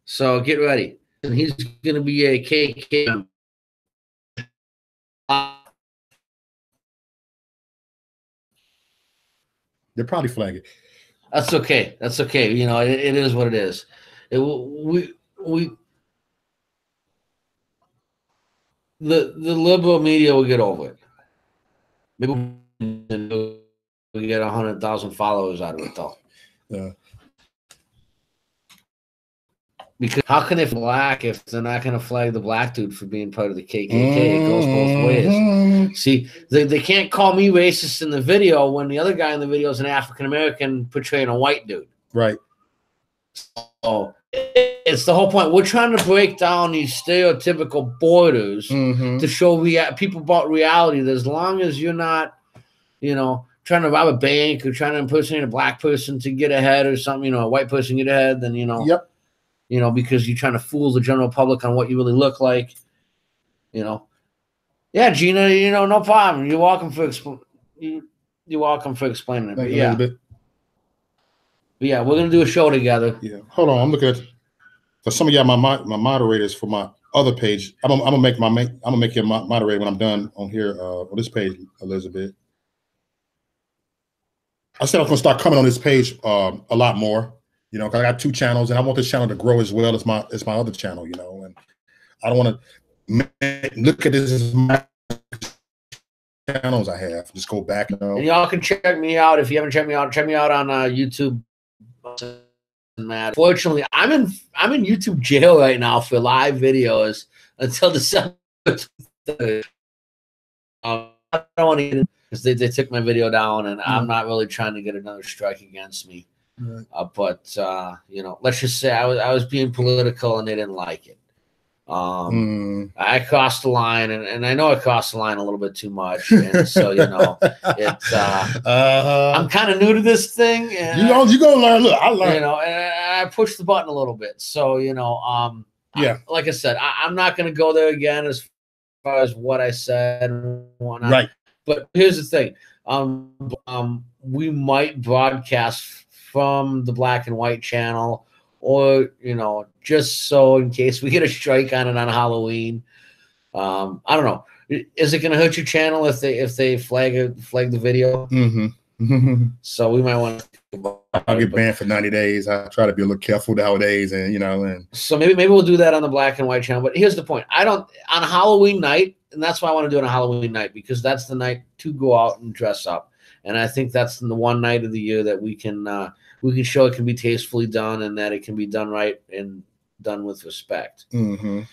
so get ready. And he's going to be a KK. They're probably flagging. That's okay. That's okay. It is what it is. The liberal media will get over it. Maybe we get 100,000 followers out of it, though. Yeah. Because how can they black if they're not going to flag the black dude for being part of the KKK? It goes both ways. See, they can't call me racist in the video when the other guy in the video is an African-American portraying a white dude. Right. So it's the whole point. We're trying to break down these stereotypical borders to show people about reality that as long as you're not, trying to rob a bank or trying to impersonate a black person to get ahead or something, a white person get ahead, then Yep. Because you're trying to fool the general public on what you really look like, Yeah, Gina, no problem. You're welcome for you're welcome for explaining it. Thank you, Elizabeth. But yeah, we're gonna do a show together. Yeah. Hold on, I'm looking at for some of y'all my moderators for my other page. I'm gonna make you a moderator when I'm done on here on this page, Elizabeth. I said I was gonna start coming on this page a lot more, because I got 2 channels and I want this channel to grow as well as my other channel, and I don't want to look at this as my channels I have. Just go back. And y'all can check me out if you haven't checked me out. Check me out on YouTube. Fortunately, I'm in YouTube jail right now for live videos until December 3rd. I don't want to get it because they took my video down, and I'm not really trying to get another strike against me. Right. But let's just say I was being political, and they didn't like it. I crossed the line, and I know I crossed the line a little bit too much, and so it's I'm kind of new to this thing, and you gonna learn. Look, I learned. and I pushed the button a little bit, so like I said, I'm not gonna go there again as far as what I said and whatnot. Right. But here's the thing, we might broadcast from the Black and White channel. Or just so in case we get a strike on it on Halloween, I don't know. Is it going to hurt your channel if they flag the video? Mm-hmm. So we might want to. I'll get banned for 90 days. I try to be a little careful nowadays, and so maybe we'll do that on the Black and White channel. But here's the point: on Halloween night, and that's why I want to do it on Halloween night because that's the night to go out and dress up, and I think that's the one night of the year that we can show it can be tastefully done and that it can be done right and done with respect. Mm-hmm.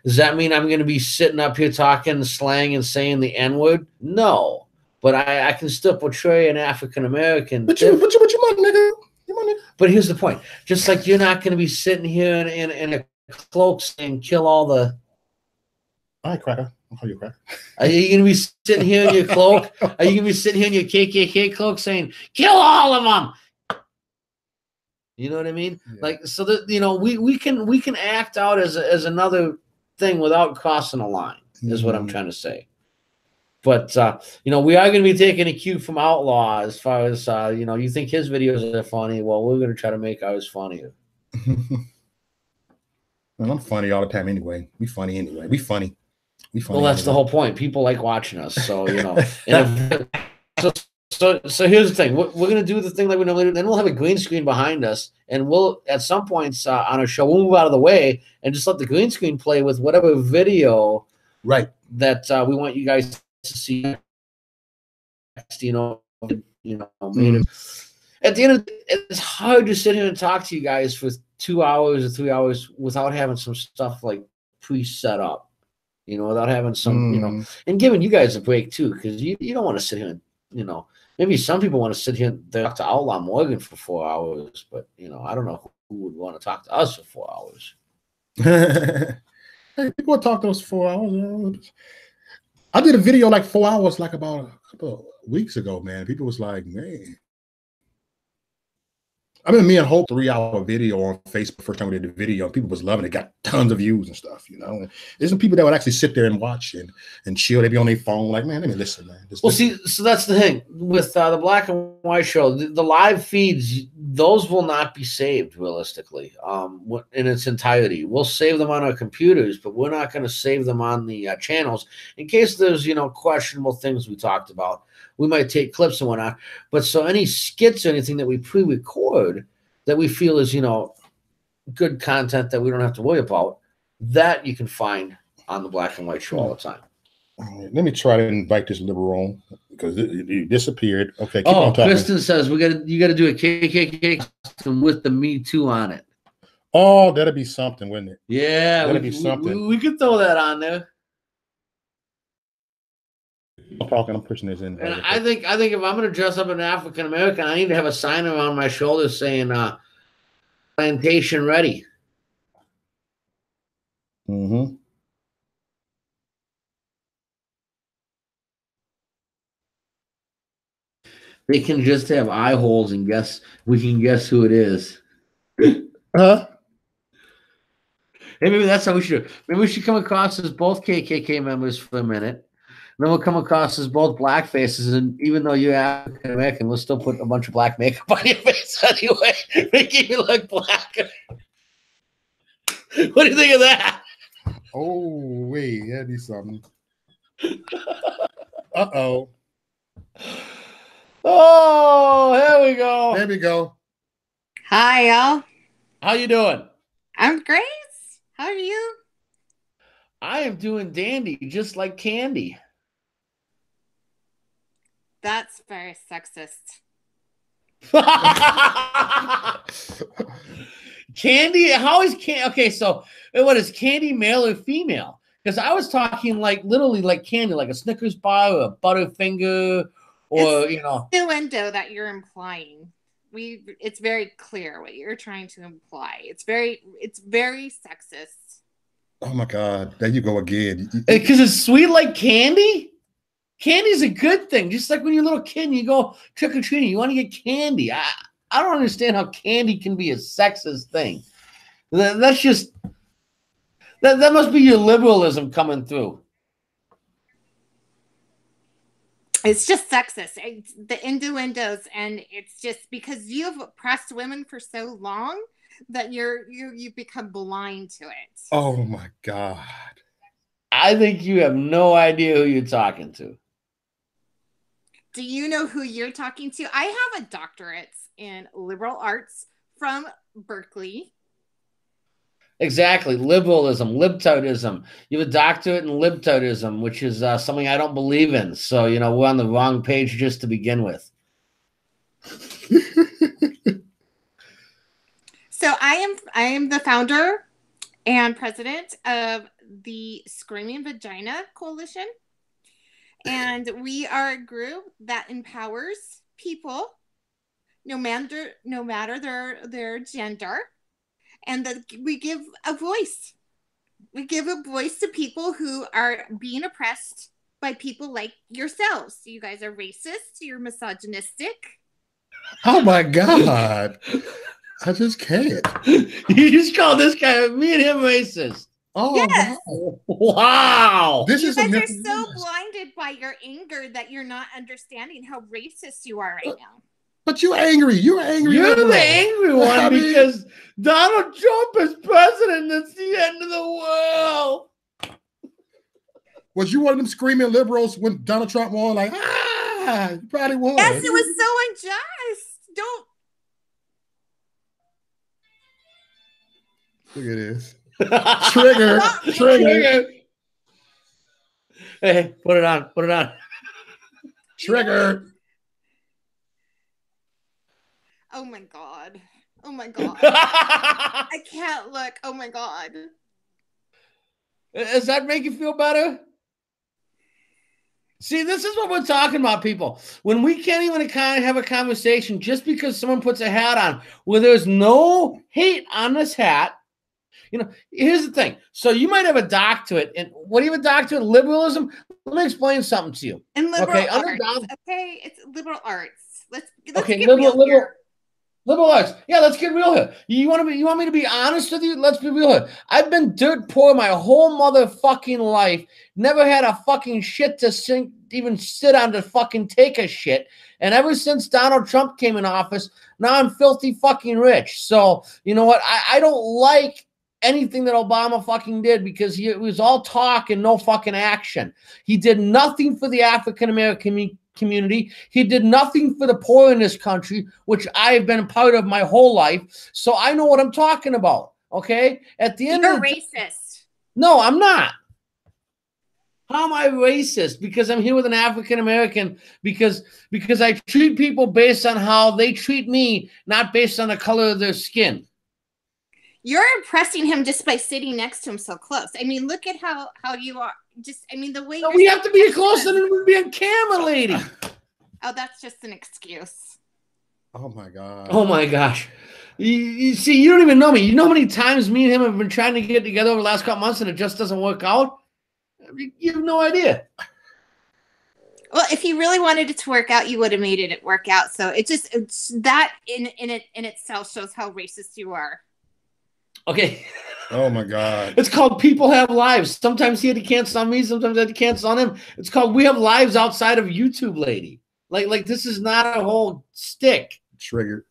Does that mean I'm going to be sitting up here talking slang and saying the N-word? No, but I can still portray an African American. But you my nigga. You my nigga. But here's the point: just like you're not going to be sitting here in a cloak saying "kill all the." All right, cracker. I'll call you a cracker. Are you going to be sitting here in your cloak? Are you going to be sitting here in your KKK cloak saying "kill all of them"? You know what I mean? Yeah. Like, so that we can act out as another thing without crossing a line. Is what I'm trying to say. But we are going to be taking a cue from Outlaw as far as you think his videos are funny. Well, we're going to try to make ours funnier. Well, I'm funny all the time anyway. We funny anyway. We funny. Well, that's the whole point. People like watching us, so So here's the thing. We're going to do the thing like we normally do. Then we'll have a green screen behind us, and we'll at some points on our show we'll move out of the way and just let the green screen play with whatever video that we want you guys to see. At the end of it's hard to sit here and talk to you guys for 2 hours or 3 hours without having some stuff like pre-set up, without having some, and giving you guys a break too, because you don't want to sit here and, maybe some people want to sit here and talk to Outlaw Morgan for 4 hours, but I don't know who would want to talk to us for 4 hours. Hey, people would talk to us for 4 hours. I did a video like 4 hours, like about a couple of weeks ago, man. People was like, man. I mean, me and Hope 3-hour video on Facebook first time we did the video. People was loving it. Got tons of views and stuff, And there's some people that would actually sit there and watch and chill. They'd be on their phone like, man, let me listen, man. See, so that's the thing with the Black and White show. The live feeds, those will not be saved realistically in its entirety. We'll save them on our computers, but we're not going to save them on the channels in case there's, questionable things we talked about. We might take clips and whatnot, but so any skits or anything that we pre-record that we feel is, good content that we don't have to worry about, that you can find on the Black and White show all the time. Let me try to invite this liberal on because it disappeared. Okay, keep on talking. Kristen says you got to do a KKK with the Me Too on it. Oh, that'd be something, wouldn't it? Yeah, that'd be something. We could throw that on there. I'm pushing this in. And I think if I'm going to dress up an African American, I need to have a sign around my shoulder saying "Plantation Ready." Mm-hmm. They can just have eye holes and we can guess who it is. Huh? Hey, maybe that's how we should. Maybe we should come across as both KKK members for a minute. Then we'll come across as both black faces, and even though you're African American, we'll still put a bunch of black makeup on your face anyway, making you look black. What do you think of that? Oh, wait, that'd be something. Uh-oh. Oh, there we go. There we go. Hi, y'all. How you doing? I'm great. How are you? I am doing dandy, just like Candy. That's very sexist. Candy? How is Candy? Okay, so what is Candy, male or female? Because I was talking like literally like candy, like a Snickers bar or a Butterfinger, or It's you know, the window that you're implying. It's very clear what you're trying to imply. It's very sexist. Oh my God, there you go again. because it's sweet like candy. Candy's a good thing. Just like when you're a little kid and you go trick or treating, you want to get candy. I don't understand how candy can be a sexist thing. That's just that must be your liberalism coming through. It's just sexist. It's the innuendos, and it's just because you've oppressed women for so long that you become blind to it. Oh my God. I think you have no idea who you're talking to. Do you know who you're talking to? I have a doctorate in liberal arts from Berkeley. Exactly. Liberalism, libtardism. You have a doctorate in libtardism, which is something I don't believe in. So, you know, we're on the wrong page just to begin with. So I am the founder and president of the Screaming Vagina Coalition. And we are a group that empowers people, no matter their gender. And that we give a voice. We give a voice to people who are being oppressed by people like yourselves. You guys are racist. You're misogynistic. Oh my God. I just can't. You just called this guy, me and him, racist. Oh, yes. Wow. This you is guys are so blinded by your anger that you're not understanding how racist you are right now. But you're angry. You're angry. You're the angry one because Donald Trump is president. It's the end of the world. Was you one of them screaming liberals when Donald Trump won? Like, you probably was. Yes, it was so unjust. Don't. Look at this. Trigger. Hey, put it on. Trigger. Oh my God. I can't look. Oh my God. Does that make you feel better? See, this is what we're talking about, people. When we can't even kind of have a conversation just because someone puts a hat on where there's no hate on this hat. You know, here's the thing. So you might have a doctorate, and what do you have a doctorate in liberalism? Let me explain something to you. In liberal arts. Okay, it's liberal arts. Let's okay, get real here. Liberal arts. Yeah, let's get real here. You want me to be honest with you? Let's be real here. I've been dirt poor my whole motherfucking life. Never had a fucking shit to even sit on to fucking take a shit. And ever since Donald Trump came in office, now I'm filthy fucking rich. So, you know what? I don't like anything that Obama fucking did because it was all talk and no fucking action. He did nothing for the African-American community. He did nothing for the poor in this country, which I've been a part of my whole life. So I know what I'm talking about. Okay. At the end You're of the racist. No, I'm not. How am I racist? Because I'm here with an African American, because I treat people based on how they treat me, not based on the color of their skin. You're impressing him just by sitting next to him so close. I mean, look at how you are. Just, I mean, the way we have to be closer than we be on camera, lady. Oh, that's just an excuse. Oh my God. Oh my gosh. You see, you don't even know me. You know how many times me and him have been trying to get together over the last couple months and it just doesn't work out? You have no idea. Well, if you really wanted it to work out, you would have made it work out. So it's that in itself shows how racist you are. Okay. Oh my God. It's called People Have Lives. Sometimes he had to cancel on me, sometimes I had to cancel on him. It's called We Have Lives Outside of YouTube, lady. Like this is not a whole stick. Triggered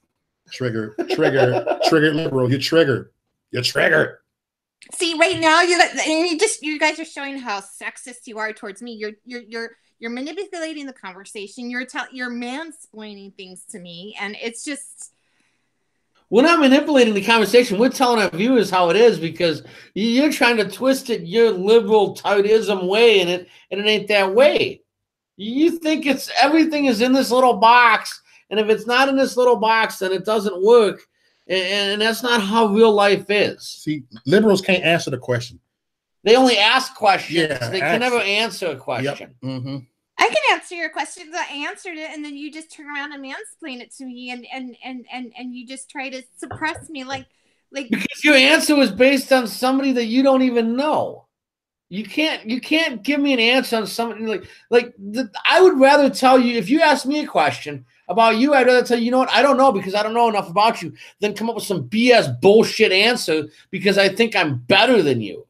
liberal. You're triggered. See, right now you guys are showing how sexist you are towards me. You're manipulating the conversation. You're mansplaining things to me, and it's just. We're not manipulating the conversation. We're telling our viewers how it is because you're trying to twist it your liberal tightism way, and it ain't that way. You think it's everything is in this little box, and if it's not in this little box, then it doesn't work. And that's not how real life is. See, liberals can't answer the question. They only ask questions. Yeah, they can never answer a question. Yep. Mm-hmm. I can answer your questions. I answered it, and then you just turn around and mansplain it to me, and you just try to suppress me, like because your answer was based on somebody that you don't even know. You can't give me an answer on somebody I would rather tell you if you ask me a question about you, I'd rather tell you, you know what, I don't know because I don't know enough about you, than come up with some BS bullshit answer because I think I'm better than you.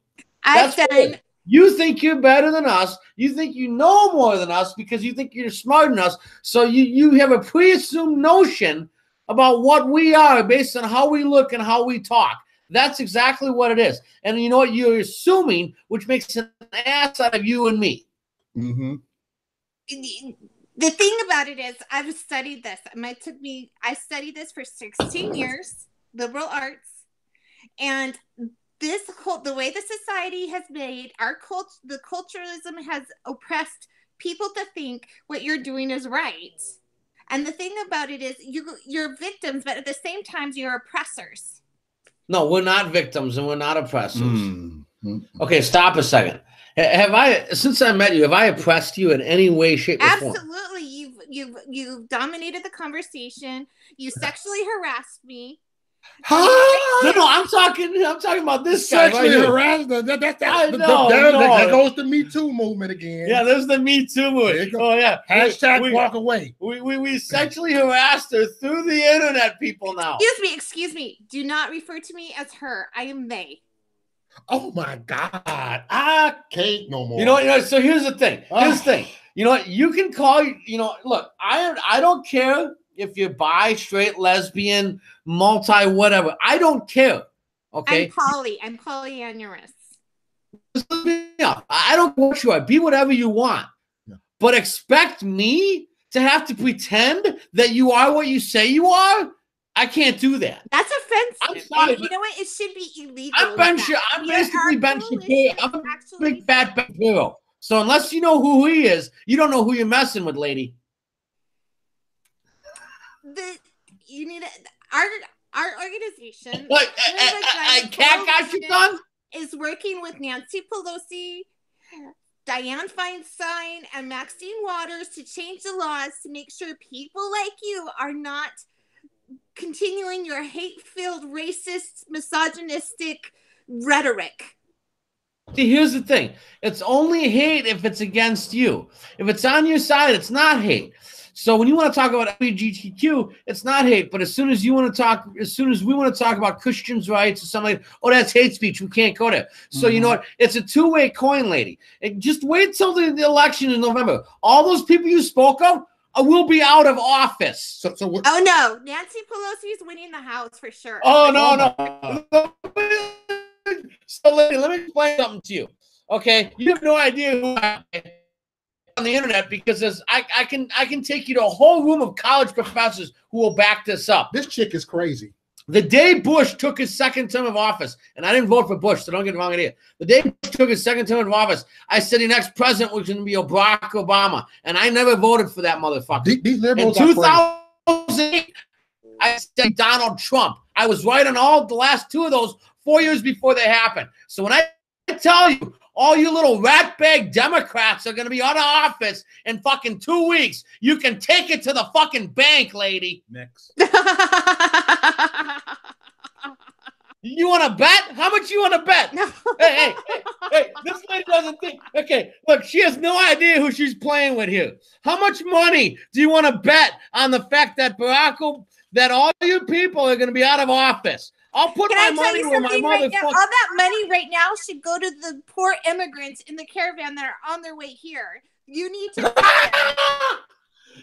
You think you're better than us. You think you know more than us because you think you're smarter than us. So you have a pre-assumed notion about what we are based on how we look and how we talk. That's exactly what it is. And you know what? You're assuming, which makes an ass out of you and me. Mm-hmm. The thing about it is I've studied this. I studied this for 16 years, liberal arts. And the way the society has made the culturalism has oppressed people to think what you're doing is right. And the thing about it is you're victims, but at the same time, you're oppressors. No, we're not victims and we're not oppressors. Mm-hmm. Okay, stop a second. Since I met you, have I oppressed you in any way, shape, or form? Absolutely. You've dominated the conversation. You sexually harassed me. No, I'm talking about this guy right here. That goes the Me Too movement again. Yeah, there's the Me Too movement. Oh yeah. Hashtag walk away. We sexually harassed her through the internet, people now. Excuse me. Do not refer to me as her. I am they. Oh my God. I can't no more. You know, so here's the thing. You know what? You can call, look, I don't care if you're bi, straight, lesbian, multi, whatever. I don't care. Okay. I'm polyamorous. I don't know what you are. Be whatever you want. Yeah. But expect me to have to pretend that you are what you say you are? I can't do that. That's offensive. I'm sorry. You know what? It should be illegal. I'm basically Ben Shapiro. I'm a big fat Ben Shapiro. So unless you know who he is, you don't know who you're messing with, lady. Our organization, Cat got you done, is working with Nancy Pelosi, Dianne Feinstein, and Maxine Waters to change the laws to make sure people like you are not continuing your hate-filled, racist, misogynistic rhetoric. See, here's the thing. It's only hate if it's against you. If it's on your side, it's not hate. So when you want to talk about LGBTQ, it's not hate. But as soon as we want to talk about Christians' rights or something like, oh, that's hate speech. We can't go there. So you know what? It's a two-way coin, lady. And just wait till the election in November. All those people you spoke of will be out of office. Oh no, Nancy Pelosi is winning the House for sure. Oh no. So lady, let me explain something to you. Okay, you have no idea who I am on the internet because I can take you to a whole room of college professors who will back this up. This chick is crazy. The day Bush took his second term of office, and I didn't vote for Bush, so don't get the wrong idea. The day Bush took his second term of office, I said the next president was going to be Barack Obama, and I never voted for that motherfucker. These liberals in 2008, I said Donald Trump. I was right on all the last two of those 4 years before they happened. So when I tell you, all you little ratbag Democrats are going to be out of office in fucking 2 weeks, you can take it to the fucking bank, lady. Next. You want to bet? How much you want to bet? No. Hey, Hey, this lady doesn't think. Okay, look, she has no idea who she's playing with here. How much money do you want to bet on the fact that that all you people are going to be out of office? I'll put my money where my mother. All that money right now should go to the poor immigrants in the caravan that are on their way here. You need to.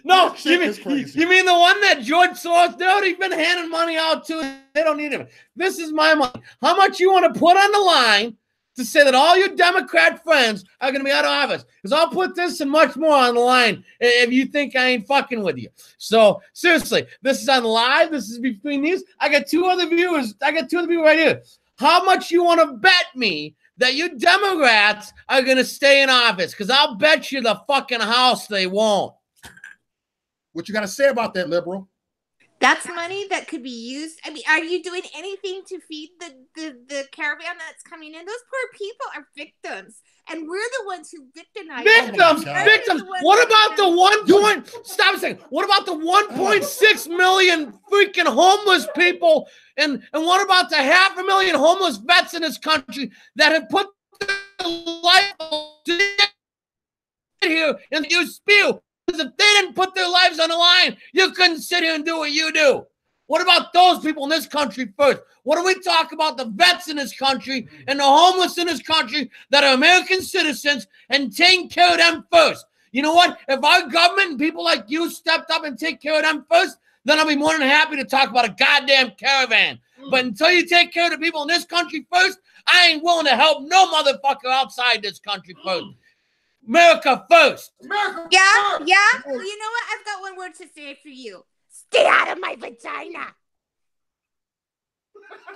No, you mean the one that George Soros? He's been handing money out to. They don't need him. This is my money. How much you want to put on the line to say that all your Democrat friends are going to be out of office? Because I'll put this and much more on the line if you think I ain't fucking with you. So seriously, this is on live. This is between these. I got two other viewers right here. How much you want to bet me that you Democrats are going to stay in office? Because I'll bet you the fucking house they won't. What you got to say about that, liberal? That's money that could be used. I mean, are you doing anything to feed the caravan that's coming in? Those poor people are victims, and we're the ones who victimize victims. What about the 1 Stop a second. What about the 1.6 million freaking homeless people, and what about the 500,000 homeless vets in this country that have put their life here and you spew? Because if they didn't put their lives on the line, you couldn't sit here and do what you do. What about those people in this country first? What do we talk about the vets in this country and the homeless in this country that are American citizens and taking care of them first? You know what? If our government and people like you stepped up and take care of them first, then I'll be more than happy to talk about a goddamn caravan. But until you take care of the people in this country first, I ain't willing to help no motherfucker outside this country first. America first. America first. Yeah. Well, you know what? I've got one word to say for you. Stay out of my vagina.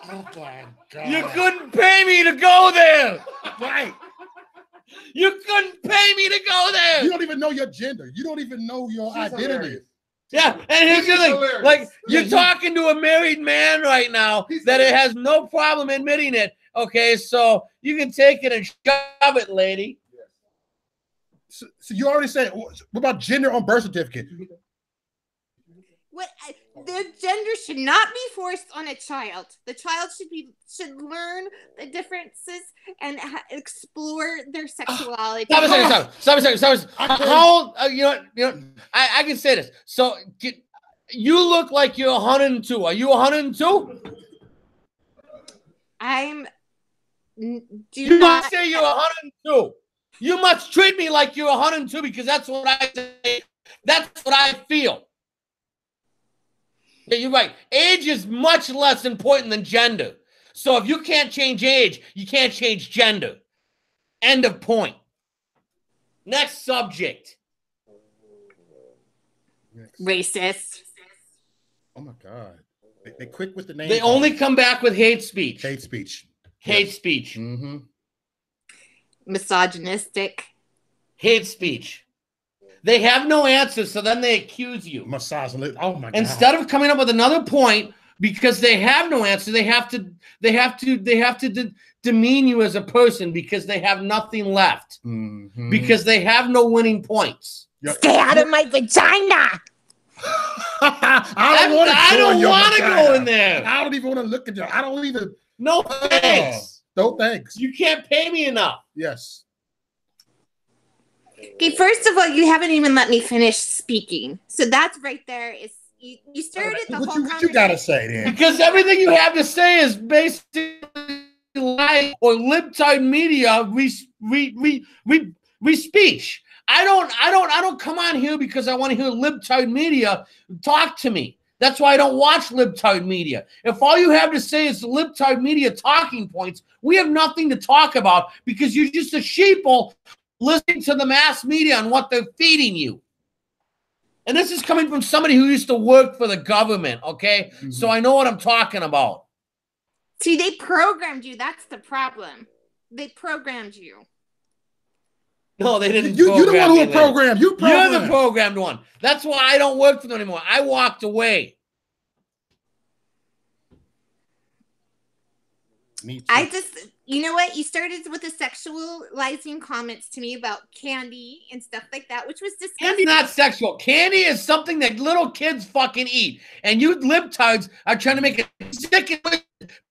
Oh my God. You couldn't pay me to go there. Right. You couldn't pay me to go there. You don't even know your gender. You don't even know your identity. Hilarious. Yeah, and here's the thing. Like, you're talking to a married man right now that it has no problem admitting it. Okay, so you can take it and shove it, lady. So you already said, what about gender on birth certificate? The gender should not be forced on a child. The child should learn the differences and explore their sexuality. Stop a second. How old? You know. I can say this. So you look like you're 102. Are you 102? You must say you're 102. You must treat me like you're 102 because that's what I say. That's what I feel. Yeah, you're right. Age is much less important than gender. So if you can't change age, you can't change gender. End of point. Next subject. Racist. Oh my God. They quick with the name. They only come back with hate speech. Hate speech. Hate speech. Mm-hmm. Misogynistic. Hate speech. They have no answers, so then they accuse you. Misogynistic. Oh my God. Instead of coming up with another point, because they have no answer, they have to demean you as a person because they have nothing left. Mm-hmm. Because they have no winning points. Stay out of my vagina. I don't want to go in there. I don't even want to look at you. I don't even. No thanks. No thanks. You can't pay me enough. Yes. Okay, first of all, you haven't even let me finish speaking. So that's right there. You started the whole conversation. What you gotta say then? Because everything you have to say is basically lie or libtard media speech. I don't come on here because I want to hear libtard media talk to me. That's why I don't watch libtard media. If all you have to say is the libtard media talking points, we have nothing to talk about because you're just a sheeple listening to the mass media and what they're feeding you. And this is coming from somebody who used to work for the government, okay? Mm-hmm. So I know what I'm talking about. See, they programmed you. That's the problem. They programmed you. No, they didn't. You're the one who programmed. You're the programmed one. That's why I don't work for them anymore. I walked away. You know what? You started with the sexualizing comments to me about candy and stuff like that, which was disgusting. Candy not sexual. Candy is something that little kids fucking eat. And you libtards are trying to make it sick.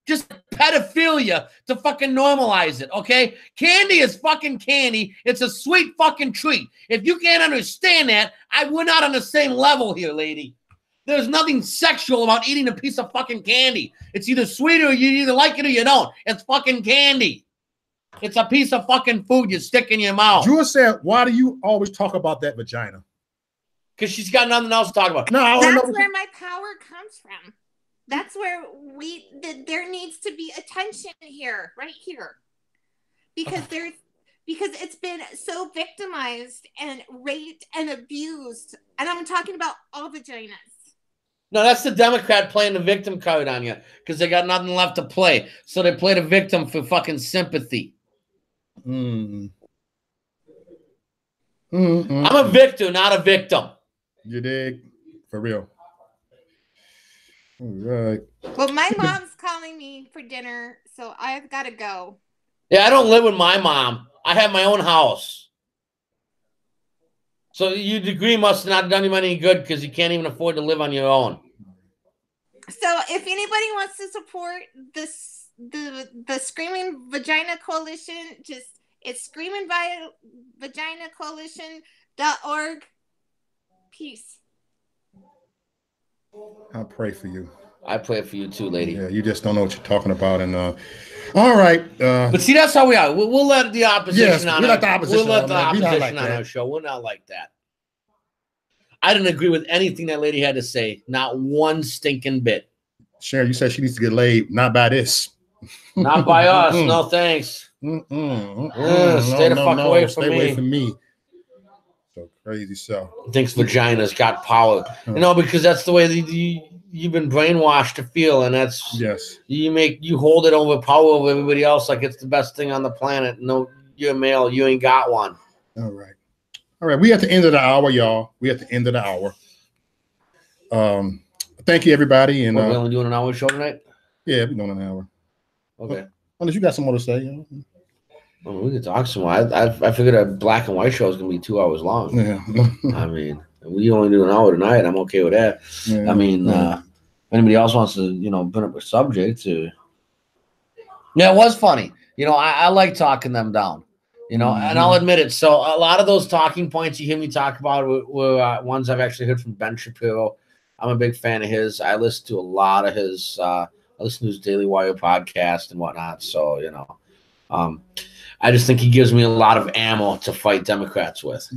just pedophilia to fucking normalize it, okay? Candy is fucking candy. It's a sweet fucking treat. If you can't understand that, we're not on the same level here, lady. There's nothing sexual about eating a piece of fucking candy. It's either sweet or you either like it or you don't. It's fucking candy. It's a piece of fucking food you stick in your mouth. Drew said, why do you always talk about that vagina? Because she's got nothing else to talk about. No, that's where my power comes from. That's where there needs to be attention here, right here. Because it's been so victimized and raped and abused. And I'm talking about all vaginas. No, that's the Democrat playing the victim card on you because they got nothing left to play. So they play the victim for fucking sympathy. I'm a victor, not a victim. You dig? For real. All right. Well, my mom's calling me for dinner, so I've got to go. Yeah, I don't live with my mom. I have my own house. So your degree must have not done you any good because you can't even afford to live on your own. So if anybody wants to support the Screaming Vagina Coalition, it's screamingvaginacoalition.org. Peace. I'll pray for you. I pray for you too, lady. Yeah, you just don't know what you're talking about. And all right. But see, that's how we are. We'll let the opposition on. We'll let the opposition on our show. We're not like that. I didn't agree with anything that lady had to say. Not one stinking bit. Sharon, you said she needs to get laid. Not by this. Not by us. No thanks. Stay the fuck away from me. Stay away from me. So crazy so. Thinks vagina's got power. Because that's the way you've been brainwashed to feel, and that's you hold it over power over everybody else like it's the best thing on the planet. No, you're male, you ain't got one. All right. We at the end of the hour, y'all. We at the end of the hour. Thank you, everybody. And we're only doing an hour show tonight? Yeah, we're doing an hour. Okay. Unless you got some more to say, Well, we could talk some more. I figured a black and white show is gonna be 2 hours long. Yeah. I mean, we only do an hour tonight. I'm okay with that. Yeah. I mean, if anybody else wants to, bring up a subject, yeah, it was funny. I like talking them down. And I'll admit it. So a lot of those talking points you hear me talk about were ones I've actually heard from Ben Shapiro. I'm a big fan of his. I listen to a lot of his. I listen to his Daily Wire podcast and whatnot. So I just think he gives me a lot of ammo to fight Democrats with.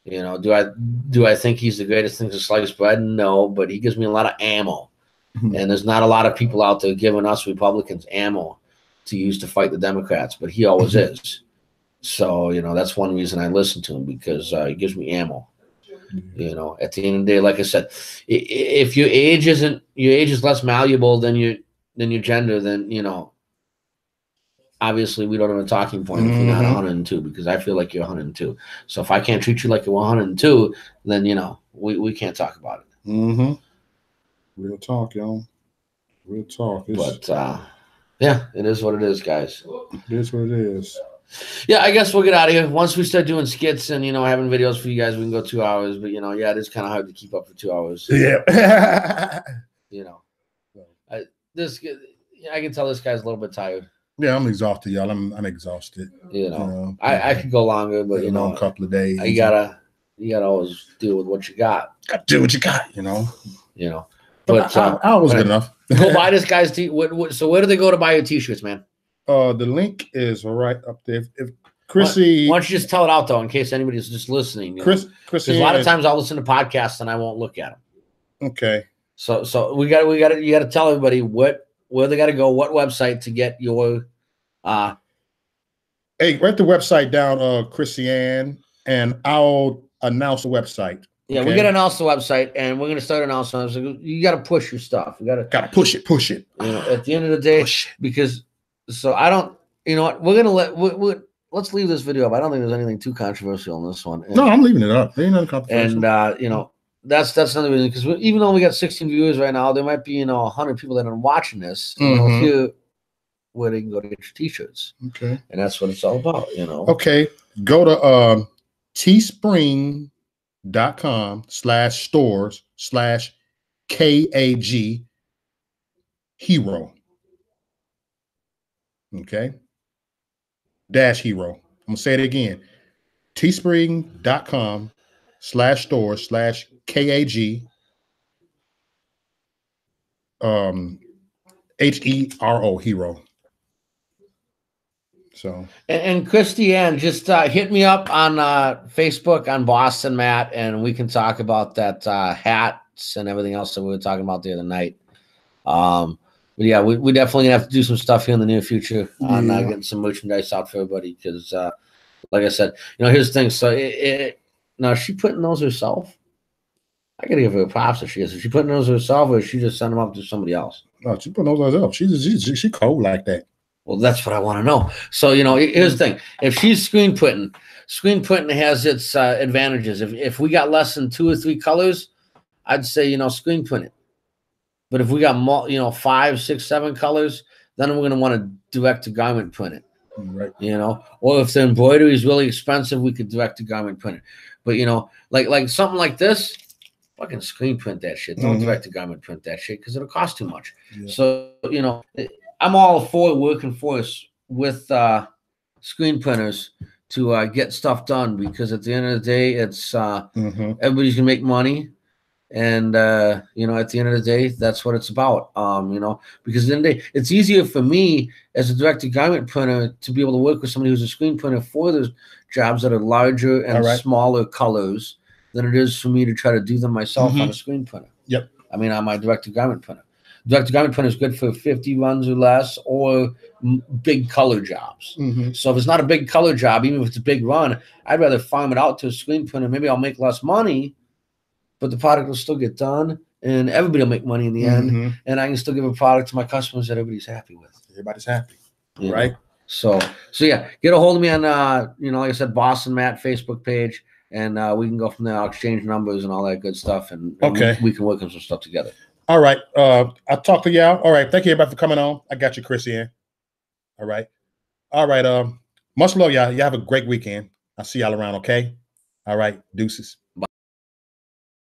Yeah. Do I think he's the greatest thing to slice bread? No, but he gives me a lot of ammo. And there's not a lot of people out there giving us Republicans ammo to use to fight the Democrats, but he always is. So, that's one reason I listen to him, because he gives me ammo. At the end of the day, like I said, if your age is less malleable than your gender, then obviously we don't have a talking point if you're not 102, because I feel like you're 102. So if I can't treat you like you're 102, then we can't talk about it. Real talk, y'all. Real talk. But yeah, it is what it is, guys. It is what it is. Yeah, I guess we'll get out of here. Once we start doing skits and, having videos for you guys, we can go 2 hours. But, it is kind of hard to keep up for 2 hours. Yeah. I can tell this guy's a little bit tired. Yeah, I'm exhausted, y'all. I'm exhausted. I could go longer, but, a couple of days. You gotta always deal with what you got. Gotta do what you got, But I was good enough. Go buy this guy's so where do they go to buy your t-shirts, man? The link is right up there. If Chrissy, why don't you just tell it out though, in case anybody's just listening? Chrissy, because a lot of times I'll listen to podcasts and I won't look at them. Okay. So you got to tell everybody where they got to go, what website to get your. Hey, write the website down, Chrissy Ann, and I'll announce the website. Yeah, we're gonna announce the website, and we're gonna start announcing. You got to push your stuff. You got to push it. At the end of the day, because I don't. You know what? We're gonna let's leave this video up. I don't think there's anything too controversial in this one. No, I'm leaving it up. There ain't nothing controversial. And that's another reason, because even though we got 16 viewers right now, there might be 100 people that are watching this. Here, where they can go to get your t-shirts. Okay. And that's what it's all about. Okay. Go to teespring.com/stores/KAG hero. Okay. -hero. I'm gonna say it again. teespring.com/store/KAG HERO hero. So And Christiane, just hit me up on Facebook on Boston Matt, and we can talk about that hats and everything else that we were talking about the other night. But yeah, we definitely have to do some stuff here in the near future on getting some merchandise out for everybody because, like I said, here's the thing. So now is she putting those herself? I gotta give her props if she is. Is she putting those herself, or is she just sending them up to somebody else? No, she putting those herself. She cold like that. Well, that's what I want to know. So, here's the thing. If she's screen printing has its advantages. If we got less than 2 or 3 colors, I'd say, screen print it. But if we got more, 5, 6, 7 colors, then we're going to want to direct to garment print it. Right. Or if the embroidery is really expensive, we could direct to garment print it. But, like something like this, fucking screen print that shit. Don't direct to garment print that shit because it'll cost too much. Yeah. So, I'm all for working for us with screen printers to get stuff done because at the end of the day, it's everybody's gonna make money, and at the end of the day, that's what it's about. Because at the end of the day, it's easier for me as a direct-to-garment printer to be able to work with somebody who's a screen printer for those jobs that are larger and smaller colors than it is for me to try to do them myself on a screen printer. Yep. I mean, on my direct-to-garment printer. Direct-to-garment printer is good for 50 runs or less or big color jobs. So if it's not a big color job, even if it's a big run, I'd rather farm it out to a screen printer. Maybe I'll make less money, but the product will still get done, and everybody will make money in the end, and I can still give a product to my customers that everybody's happy with. Everybody's happy, right? So yeah, get a hold of me on, like I said, Boston Matt Facebook page, and we can go from there. I'll exchange numbers and all that good stuff, and we can work on some stuff together. All right. I'll talk to y'all. All right. Thank you everybody for coming on. I got you, Christiane. All right. All right. Much love, y'all. Y'all have a great weekend. I'll see y'all around, okay? All right. Deuces.